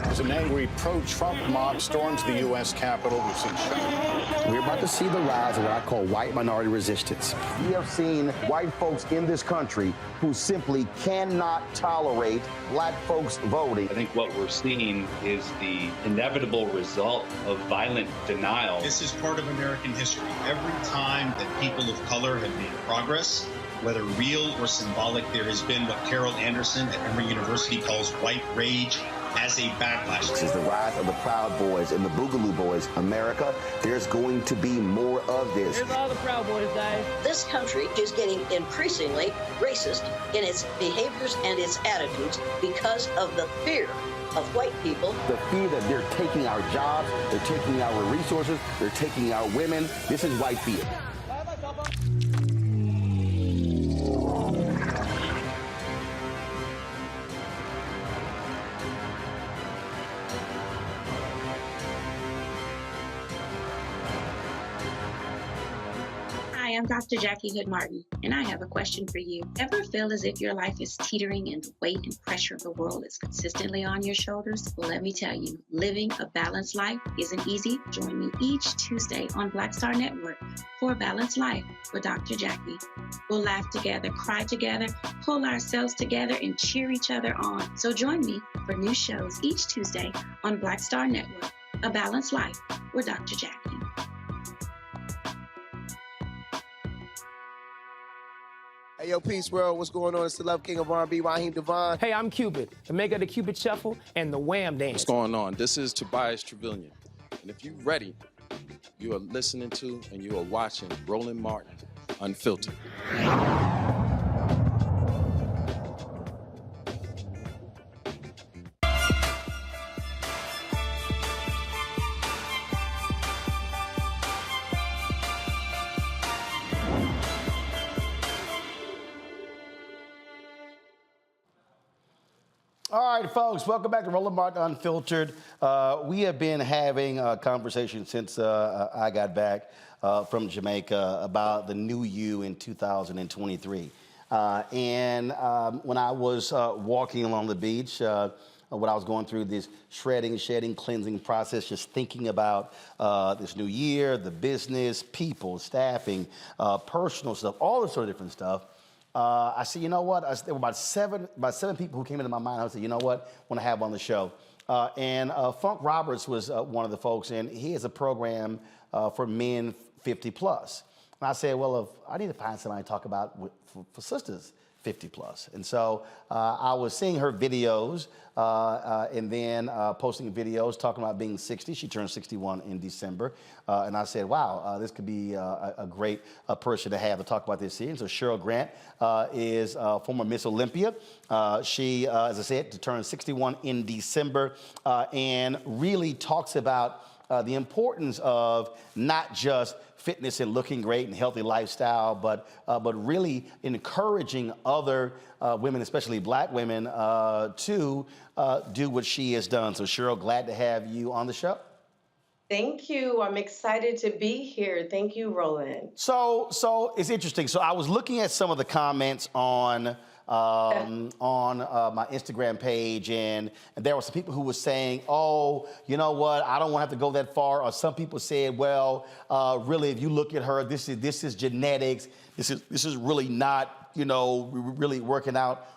As an angry pro-Trump mob storms the U.S. Capitol, we've seen shooting. We're about to see the rise of what I call white minority resistance. We have seen white folks in this country who simply cannot tolerate Black folks voting. I think what we're seeing is the inevitable result of violent denial. This is part of American history. Every time that people of color have made progress, whether real or symbolic, there has been what Carol Anderson at Emory University calls white rage as a backlash. This is the rise of the Proud Boys and the Boogaloo Boys. America, there's going to be more of this. Here's all the Proud Boys, guys. This country is getting increasingly racist in its behaviors and its attitudes because of the fear of white people. The fear that they're taking our jobs, they're taking our resources, they're taking our women. This is white fear. Hi, I'm Dr. Jackie Hood Martin, and I have a question for you. Ever feel as if your life is teetering and the weight and pressure of the world is consistently on your shoulders? Well, let me tell you, living a balanced life isn't easy. Join me each Tuesday on Black Star Network for A Balanced Life with Dr. Jackie. We'll laugh together, cry together, pull ourselves together, and cheer each other on. So join me for new shows each Tuesday on Black Star Network, A Balanced Life with Dr. Jackie. Hey, yo, Peace World, what's going on? It's the Love King of R&B, Raheem Devon. Hey, I'm Cupid, the maker of the Cupid Shuffle and the Wham Dance. What's going on? This is Tobias Trevelyan. And if you're ready, you are listening to and you are watching Roland Martin Unfiltered. All right, folks, welcome back to Roland Martin Unfiltered. We have been having a conversation since I got back from Jamaica about the new you in 2023. And when I was walking along the beach, when I was going through this shredding, shedding, cleansing process, just thinking about this new year, the business, people, staffing, personal stuff, all this sort of different stuff. I said, you know what? There were about seven people who came into my mind. I said, you know what? I want to have on the show. And Funk Roberts was one of the folks, and he has a program for men 50 plus. And I said, well, if I need to find somebody to talk about for sisters 50 plus. And so I was seeing her videos and then posting videos talking about being 60. She turned 61 in December. And I said, wow, this could be a great person to have to talk about this here. And so Cheryl Grant is former Miss Olympia. She, as I said, turned 61 in December and really talks about the importance of not just fitness and looking great and healthy lifestyle, but really encouraging other women, especially Black women, to do what she has done. So Cheryl, glad to have you on the show. Thank you. I'm excited to be here. Thank you, Roland. So it's interesting. So I was looking at some of the comments on my Instagram page, and there were some people who were saying, oh, you know what, I don't want to have to go that far. Or some people said, well, really, if you look at her, this is genetics. This is really not, really working out.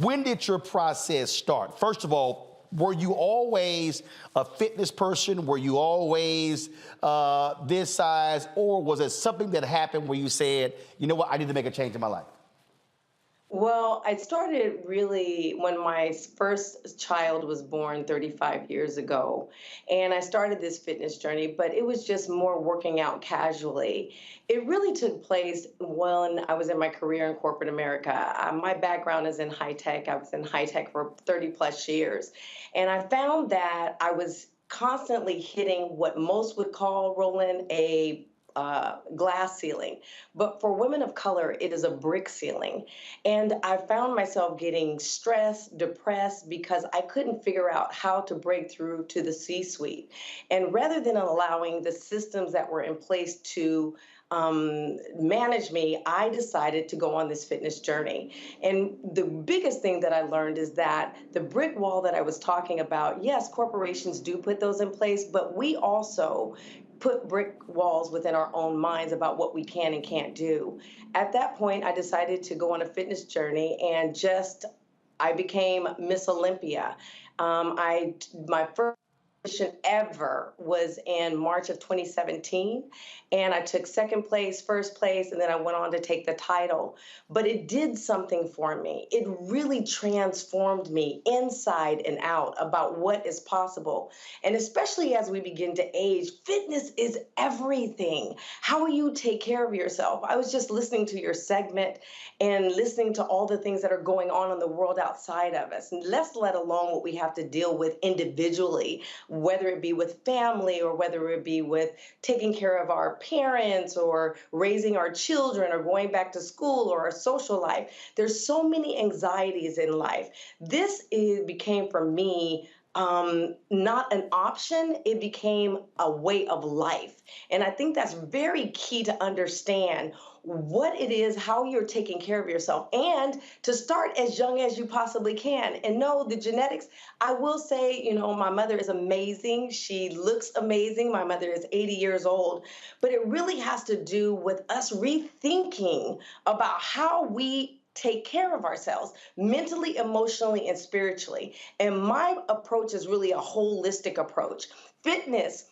When did your process start? First of all, were you always a fitness person? Were you always this size? Or was it something that happened where you said, you know what, I need to make a change in my life? Well, I started really when my first child was born 35 years ago, and I started this fitness journey, but it was just more working out casually. It really took place when I was in my career in corporate America. My background is in high tech. I was in high tech for 30 plus years, and I found that I was constantly hitting what most would call, Roland, a glass ceiling. But for women of color, it is a brick ceiling. And I found myself getting stressed, depressed, because I couldn't figure out how to break through to the C-suite. And rather than allowing the systems that were in place to manage me, I decided to go on this fitness journey. And the biggest thing that I learned is that the brick wall that I was talking about, yes, corporations do put those in place, but we also put brick walls within our own minds about what we can and can't do. At that point, I decided to go on a fitness journey, and I became Miss Olympia. My first competition ever was in March of 2017, and I took second place, first place, and then I went on to take the title. But it did something for me. It really transformed me inside and out about what is possible. And especially as we begin to age, fitness is everything. How you take care of yourself. I was just listening to your segment and listening to all the things that are going on in the world outside of us, and let alone what we have to deal with individually, whether it be with family or whether it be with taking care of our parents or raising our children or going back to school or our social life. There's so many anxieties in life. This became for me not an option, it became a way of life. And I think that's very key to understand what it is, how you're taking care of yourself, and to start as young as you possibly can. And no, the genetics, I will say, my mother is amazing. She looks amazing. My mother is 80 years old, but it really has to do with us rethinking about how we take care of ourselves mentally, emotionally, and spiritually. And my approach is really a holistic approach. Fitness,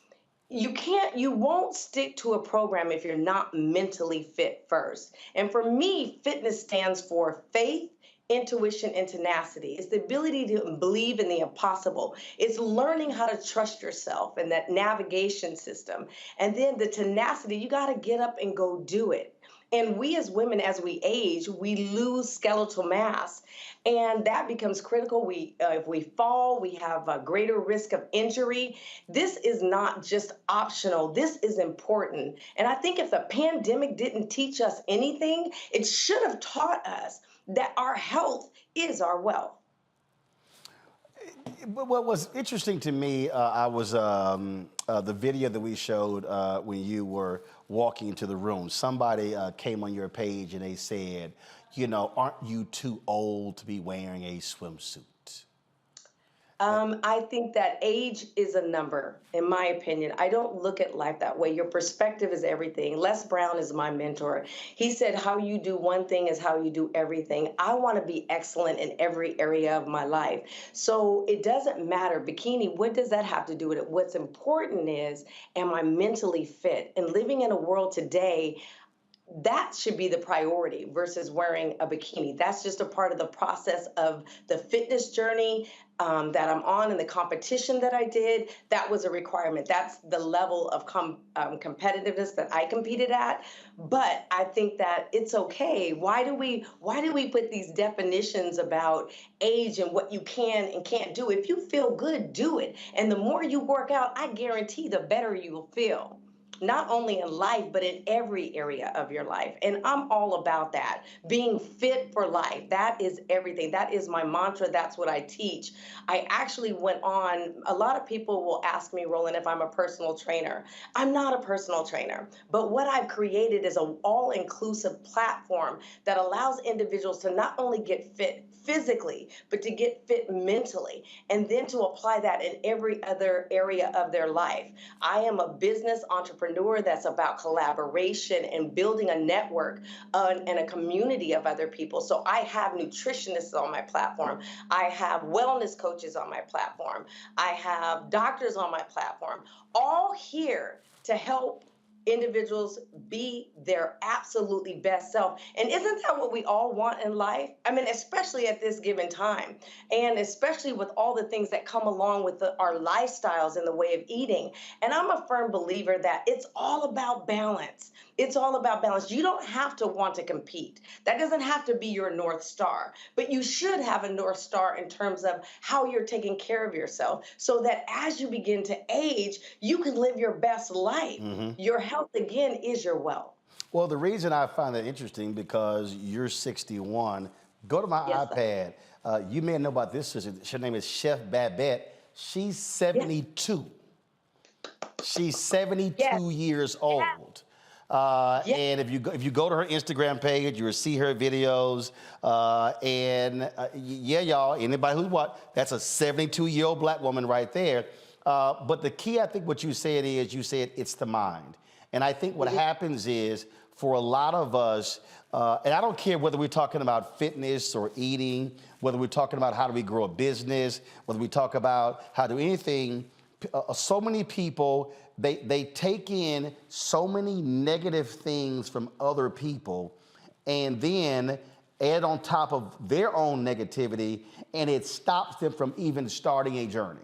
you won't stick to a program if you're not mentally fit first. And for me, fitness stands for faith, intuition, and tenacity. It's the ability to believe in the impossible. It's learning how to trust yourself and that navigation system. And then the tenacity, you got to get up and go do it. And we as women, as we age, we lose skeletal mass, and that becomes critical. If we fall, we have a greater risk of injury. This is not just optional. This is important. And I think if the pandemic didn't teach us anything, it should have taught us that our health is our wealth. What was interesting to me, I was the video that we showed when you were walking into the room. Somebody came on your page and they said, aren't you too old to be wearing a swimsuit? I think that age is a number, in my opinion. I don't look at life that way. Your perspective is everything. Les Brown is my mentor. He said, how you do one thing is how you do everything. I want to be excellent in every area of my life. So it doesn't matter. Bikini, what does that have to do with it? What's important is, am I mentally fit? And living in a world today, that should be the priority versus wearing a bikini. That's just a part of the process of the fitness journey that I'm on and the competition that I did. That was a requirement. That's the level of competitiveness that I competed at. But I think that it's okay. Why do we put these definitions about age and what you can and can't do? If you feel good, do it. And the more you work out, I guarantee the better you will feel. Not only in life, but in every area of your life. And I'm all about that. Being fit for life. That is everything. That is my mantra. That's what I teach. I actually went on, a lot of people will ask me, Roland, if I'm a personal trainer. I'm not a personal trainer, but what I've created is an all-inclusive platform that allows individuals to not only get fit physically, but to get fit mentally, and then to apply that in every other area of their life. I am a business entrepreneur that's about collaboration and building a network and a community of other people. So I have nutritionists on my platform. I have wellness coaches on my platform. I have doctors on my platform, all here to help individuals be their absolutely best self. And isn't that what we all want in life? I mean, especially at this given time, and especially with all the things that come along with our lifestyles and the way of eating. And I'm a firm believer that it's all about balance. It's all about balance. You don't have to want to compete. That doesn't have to be your North Star, but you should have a North Star in terms of how you're taking care of yourself so that as you begin to age, you can live your best life. Your health, again, is your wealth. Well, the reason I find that interesting because you're 61. Go to my iPad. You may know about this sister. Her name is Chef Babette. She's 72. She's 72 years old. And if you go to her Instagram page, you will see her videos. Yeah, y'all, anybody who's that's a 72-year-old black woman right there. But the key, I think, what you said is it's the mind. And I think what happens is for a lot of us, and I don't care whether we're talking about fitness or eating, whether we're talking about how do we grow a business, whether we talk about how to do anything, so many people, they take in so many negative things from other people and then add on top of their own negativity, and it stops them from even starting a journey.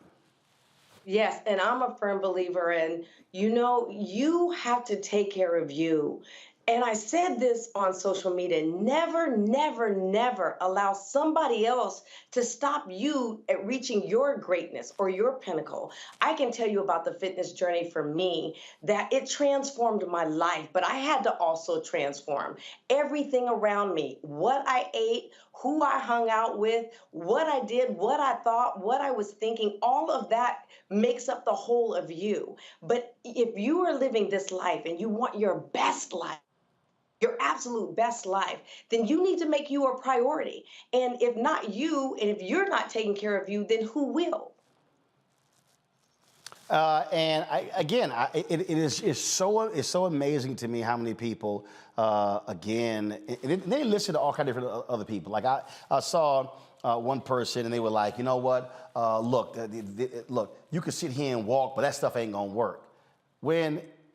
Yes, and I'm a firm believer in, you have to take care of you. And I said this on social media, never, never, never allow somebody else to stop you at reaching your greatness or your pinnacle. I can tell you about the fitness journey for me, that it transformed my life, but I had to also transform everything around me, what I ate, who I hung out with, what I did, what I thought, what I was thinking, all of that makes up the whole of you. But if you are living this life and you want your best life, your absolute best life, then you need to make you a priority. And if not you, and if you're not taking care of you, then who will? It's so amazing to me how many people, and they listen to all kinds of different other people. Like I saw one person and they were like, you know what, look, you can sit here and walk, but that stuff ain't gonna work.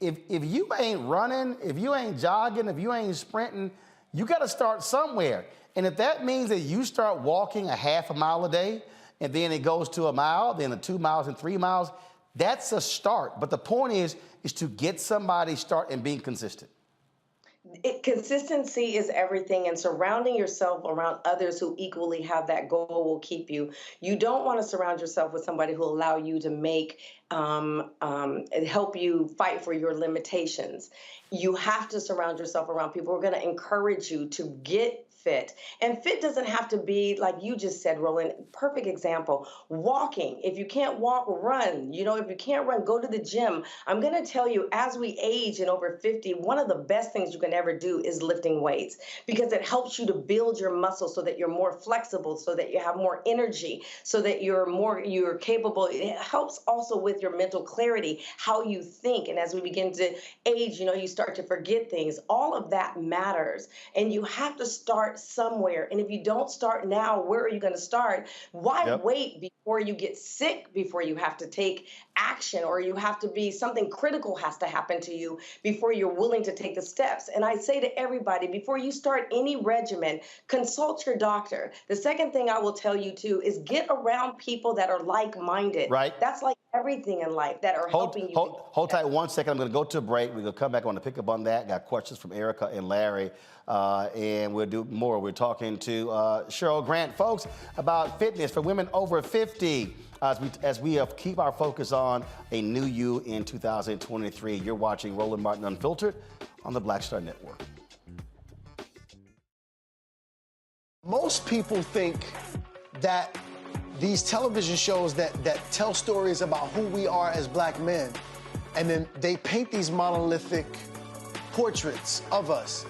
If you ain't running, if you ain't jogging, if you ain't sprinting, you got to start somewhere. And if that means that you start walking a half a mile a day, and then it goes to a mile, then 2 miles and 3 miles, that's a start. But the point is to get somebody start and being consistent. Consistency is everything, and surrounding yourself around others who equally have that goal will keep you. You don't want to surround yourself with somebody who will allow you to make help you fight for your limitations. You have to surround yourself around people who are going to encourage you to get fit. And fit doesn't have to be like you just said, Roland. Perfect example. Walking. If you can't walk, run. If you can't run, go to the gym. I'm going to tell you, as we age and over 50, one of the best things you can ever do is lifting weights, because it helps you to build your muscles so that you're more flexible, so that you have more energy, so that you're capable. It helps also with your mental clarity, how you think. And as we begin to age, you start to forget things. All of that matters. And you have to start somewhere. And if you don't start now, where are you going to start? Why wait before before you get sick, before you have to take action, or you have to be, something critical has to happen to you before you're willing to take the steps. And I say to everybody, before you start any regimen, consult your doctor. The second thing I will tell you too is get around people that are like-minded. Right. That's like everything in life, that are helping you. Hold tight 1 second. I'm going to go to a break. We're going to come back. I want to pick up on that. Got questions from Erica and Larry, and we'll do more. We're talking to Cheryl Grant, folks, about fitness for women over 50. As we keep our focus on a new you in 2023. You're watching Roland Martin Unfiltered on the Black Star Network. Most people think that these television shows that tell stories about who we are as black men, and then they paint these monolithic portraits of us.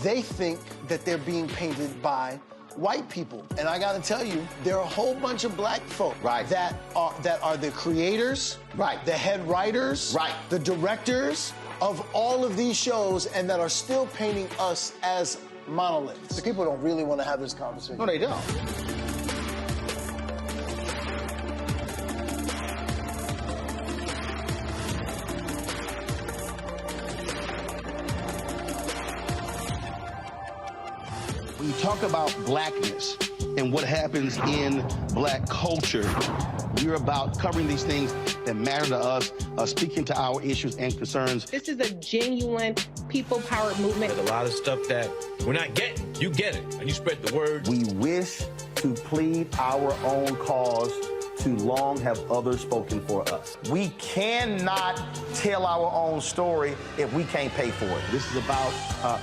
They think that they're being painted by white people. And I gotta tell you, there are a whole bunch of black folk that are the creators, the head writers, the directors of all of these shows, and that are still painting us as monoliths. The people don't really want to have this conversation. No, they don't. When you talk about blackness and what happens in black culture, we're about covering these things that matter to us, speaking to our issues and concerns. This is a genuine people-powered movement. There's a lot of stuff that we're not getting. You get it, and you spread the word. We wish to plead our own cause. Too long have others spoken for us. We cannot tell our own story if we can't pay for it. This is about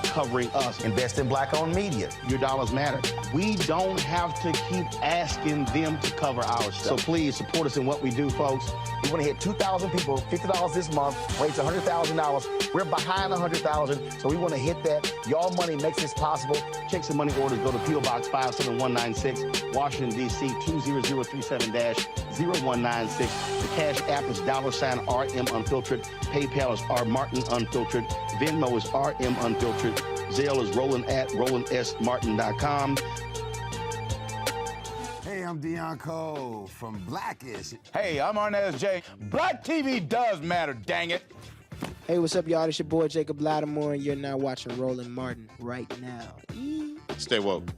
covering us. Invest in black-owned media. Your dollars matter. We don't have to keep asking them to cover our stuff. So please support us in what we do, folks. We want to hit 2,000 people, $50 this month, raise $100,000. We're behind $100,000, so we want to hit that. Y'all money makes this possible. Check some money orders. Go to P.O. Box 57196, Washington, D.C. 20037-0196. The Cash App is $RM Unfiltered. PayPal is R Martin Unfiltered. Venmo is RM Unfiltered. Zelle is Roland at RolandSMartin.com. Hey, I'm Deion Cole from Blackish. Hey, I'm Arnaz J. Black TV does matter, dang it. Hey, what's up, y'all? It's your boy Jacob Lattimore, and you're now watching Roland Martin right now. Stay woke.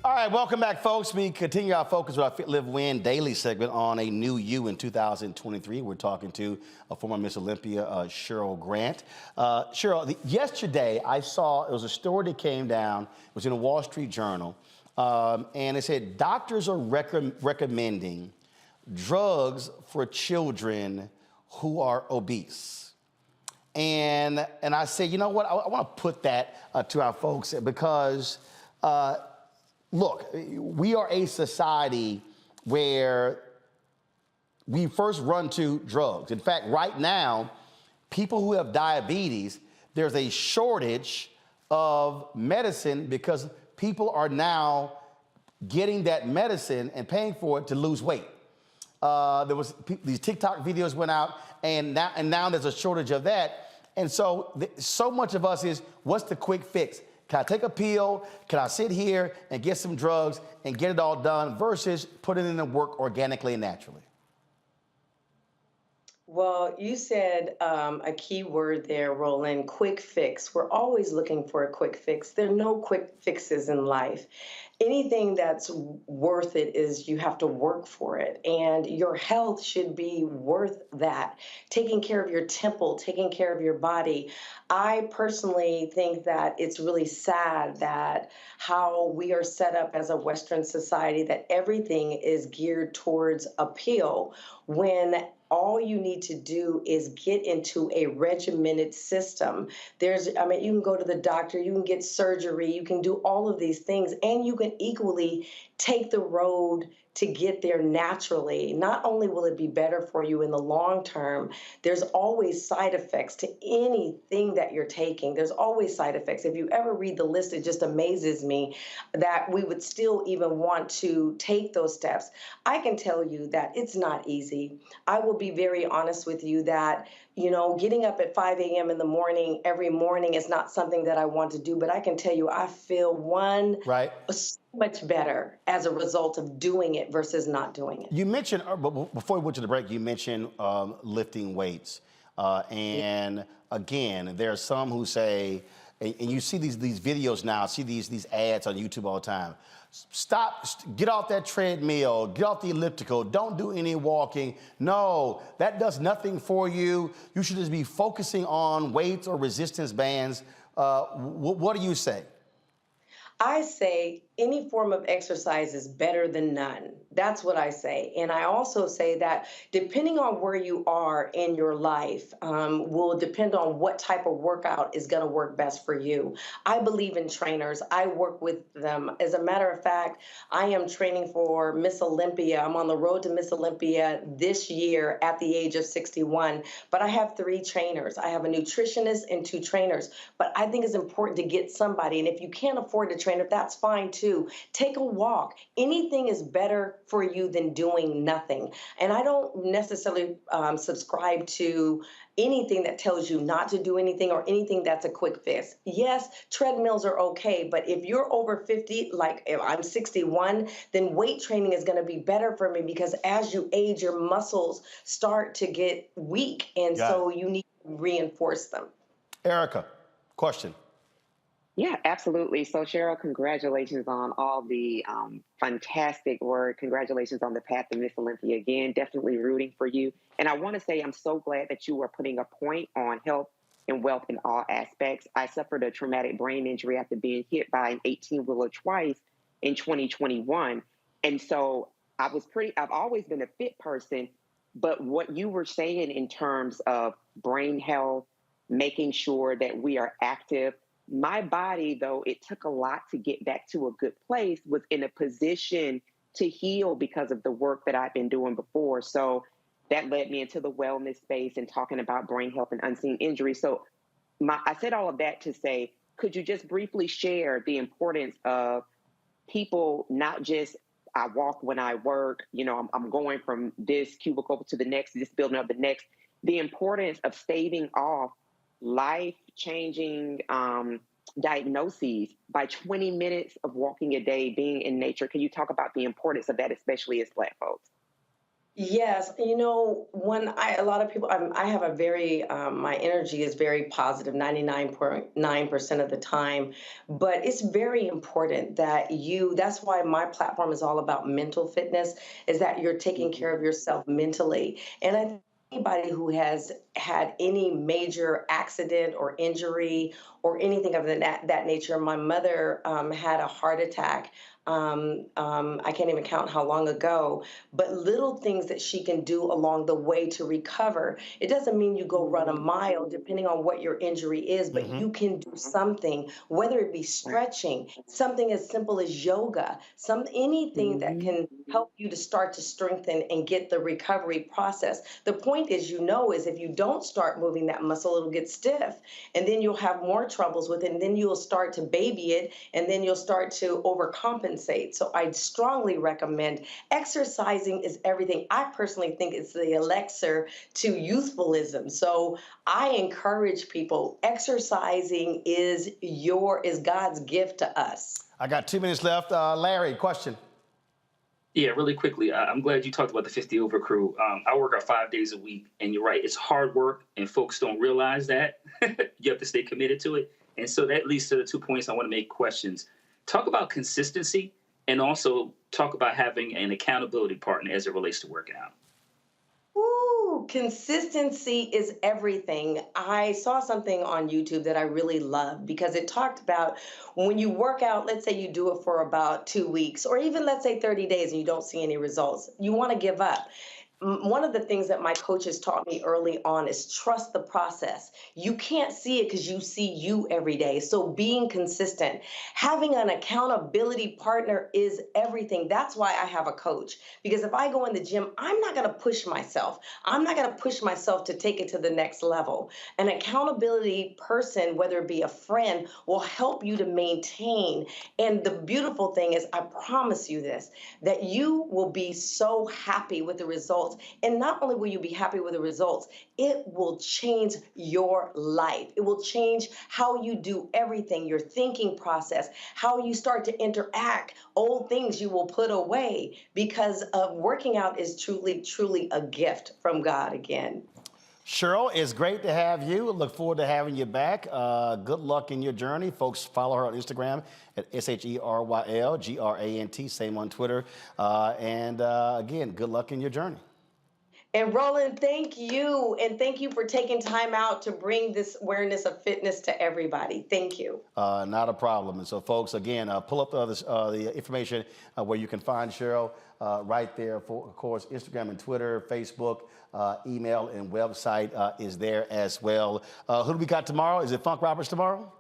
All right, welcome back, folks. We continue our focus with our Fit, Live, Win daily segment on a new you in 2023. We're talking to a former Miss Olympia, Cheryl Grant. Cheryl, yesterday I saw, it was a story that came down, it was in the Wall Street Journal, and it said doctors are recommending drugs for children who are obese. And I said, you know what, I want to put that to our folks because look, we are a society where we first run to drugs. In fact, right now, people who have diabetes, there's a shortage of medicine because people are now getting that medicine and paying for it to lose weight. These TikTok videos went out, and now there's a shortage of that. And so, so much of us is, what's the quick fix? Can I take a pill? Can I sit here and get some drugs and get it all done versus putting in the work organically and naturally? Well, you said a key word there, Roland, quick fix. We're always looking for a quick fix. There are no quick fixes in life. Anything that's worth it is you have to work for it. And your health should be worth that. Taking care of your temple, taking care of your body. I personally think that it's really sad that how we are set up as a Western society, that everything is geared towards appeal when all you need to do is get into a regimented system. You can go to the doctor, you can get surgery, you can do all of these things, and you can equally take the road to get there naturally, not only will it be better for you in the long term, there's always side effects to anything that you're taking. There's always side effects. If you ever read the list, it just amazes me that we would still even want to take those steps. I can tell you that it's not easy. I will be very honest with you that, you know, getting up at 5 a.m. in the morning every morning is not something that I want to do, but I can tell you I feel so much better as a result of doing it versus not doing it. You mentioned, before we went to the break, you mentioned lifting weights. And again, there are some who say, and you see these videos now, see these ads on YouTube all the time. Stop, get off that treadmill, get off the elliptical, don't do any walking. No, that does nothing for you. You should just be focusing on weights or resistance bands. What do you say? I say any form of exercise is better than none. That's what I say. And I also say that depending on where you are in your life will depend on what type of workout is going to work best for you. I believe in trainers. I work with them. As a matter of fact, I am training for Miss Olympia. I'm on the road to Miss Olympia this year at the age of 61. But I have 3 trainers. I have a nutritionist and 2 trainers. But I think it's important to get somebody. And if you can't afford a trainer, that's fine too. Take a walk. Anything is better for you than doing nothing. And I don't necessarily subscribe to anything that tells you not to do anything or anything that's a quick fix. Yes, treadmills are okay, but if you're over 50, like if I'm 61, then weight training is going to be better for me because as you age, your muscles start to get weak, and so you need to reinforce them. Erica, question. Yeah, absolutely. So Cheryl, congratulations on all the fantastic work. Congratulations on the path to Miss Olympia again. Definitely rooting for you. And I want to say I'm so glad that you are putting a point on health and wealth in all aspects. I suffered a traumatic brain injury after being hit by an 18-wheeler twice in 2021. And so I've always been a fit person, but what you were saying in terms of brain health, making sure that we are active, my body, though it took a lot to get back to a good place, was in a position to heal because of the work that I've been doing before. So that led me into the wellness space and talking about brain health and unseen injury. So I said all of that to say, could you just briefly share the importance of people, not just I walk when I work, you know, I'm going from this cubicle to the next, this building up the next, the importance of staving off life-changing diagnoses by 20 minutes of walking a day, being in nature. Can you talk about the importance of that, especially as Black folks? Yes, you know, a lot of people, I have a very, my energy is very positive 99.9% of the time, but it's very important that that's why my platform is all about mental fitness, is that you're taking care of yourself mentally. And I think anybody who has had any major accident or injury or anything of that nature, my mother had a heart attack. I can't even count how long ago, but little things that she can do along the way to recover. It doesn't mean you go run a mile, depending on what your injury is, but you can do something, whether it be stretching, something as simple as yoga, anything that can help you to start to strengthen and get the recovery process. The point is, is if you don't start moving that muscle, it'll get stiff, and then you'll have more troubles with it, and then you'll start to baby it, and then you'll start to overcompensate. So I'd strongly recommend exercising is everything. I personally think it's the elixir to youthfulism. So I encourage people, exercising is God's gift to us. I got 2 minutes left. Larry, question. Yeah, really quickly. I'm glad you talked about the 50 Over crew. I work out 5 days a week, and you're right. It's hard work, and folks don't realize that. You have to stay committed to it. And so that leads to the 2 points I want to make questions. Talk about consistency and also talk about having an accountability partner as it relates to working out. Ooh, consistency is everything. I saw something on YouTube that I really loved because it talked about when you work out, let's say you do it for about 2 weeks or even let's say 30 days and you don't see any results, you want to give up. one of the things that my coaches taught me early on is trust the process. You can't see it because you see you every day. So being consistent, having an accountability partner is everything. That's why I have a coach, because if I go in the gym, I'm not going to push myself. I'm not going to push myself to take it to the next level. An accountability person, whether it be a friend, will help you to maintain. And the beautiful thing is, I promise you this, that you will be so happy with the results. And not only will you be happy with the results, it will change your life. It will change how you do everything, your thinking process, how you start to interact. Old things you will put away, because working out is truly, truly a gift from God again. Cheryl, it's great to have you. Look forward to having you back. Good luck in your journey. Folks, follow her on Instagram at SHERYLGRANT, same on Twitter. Again, good luck in your journey. And Roland, thank you. And thank you for taking time out to bring this awareness of fitness to everybody. Thank you. Not a problem. And so, folks, again, pull up the information where you can find Cheryl right there. For, of course, Instagram and Twitter, Facebook, email, and website is there as well. Who do we got tomorrow? Is it Funk Roberts tomorrow?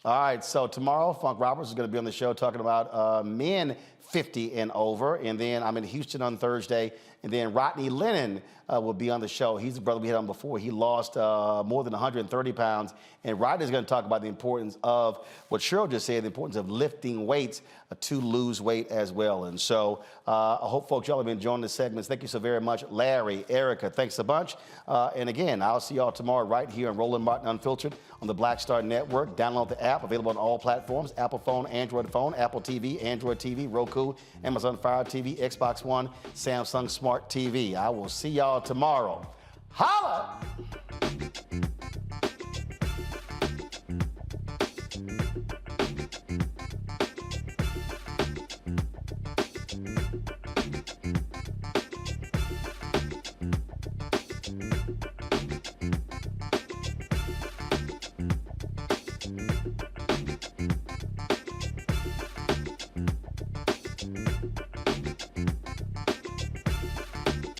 All right, so tomorrow, Funk Roberts is going to be on the show talking about men 50 and over. And then I'm in Houston on Thursday. And then Rodney Lennon will be on the show. He's the brother we had on before. He lost more than 130 pounds. And Rodney's going to talk about the importance of what Cheryl just said, the importance of lifting weights to lose weight as well. And so I hope folks, y'all have been enjoying the segments. Thank you so very much. Larry, Erica, thanks a bunch. And again, I'll see y'all tomorrow right here on Roland Martin Unfiltered on the Black Star Network. Download the app, available on all platforms: Apple phone, Android phone, Apple TV, Android TV, Roku, Amazon Fire TV, Xbox One, Samsung Smart TV. I will see y'all tomorrow. Holla!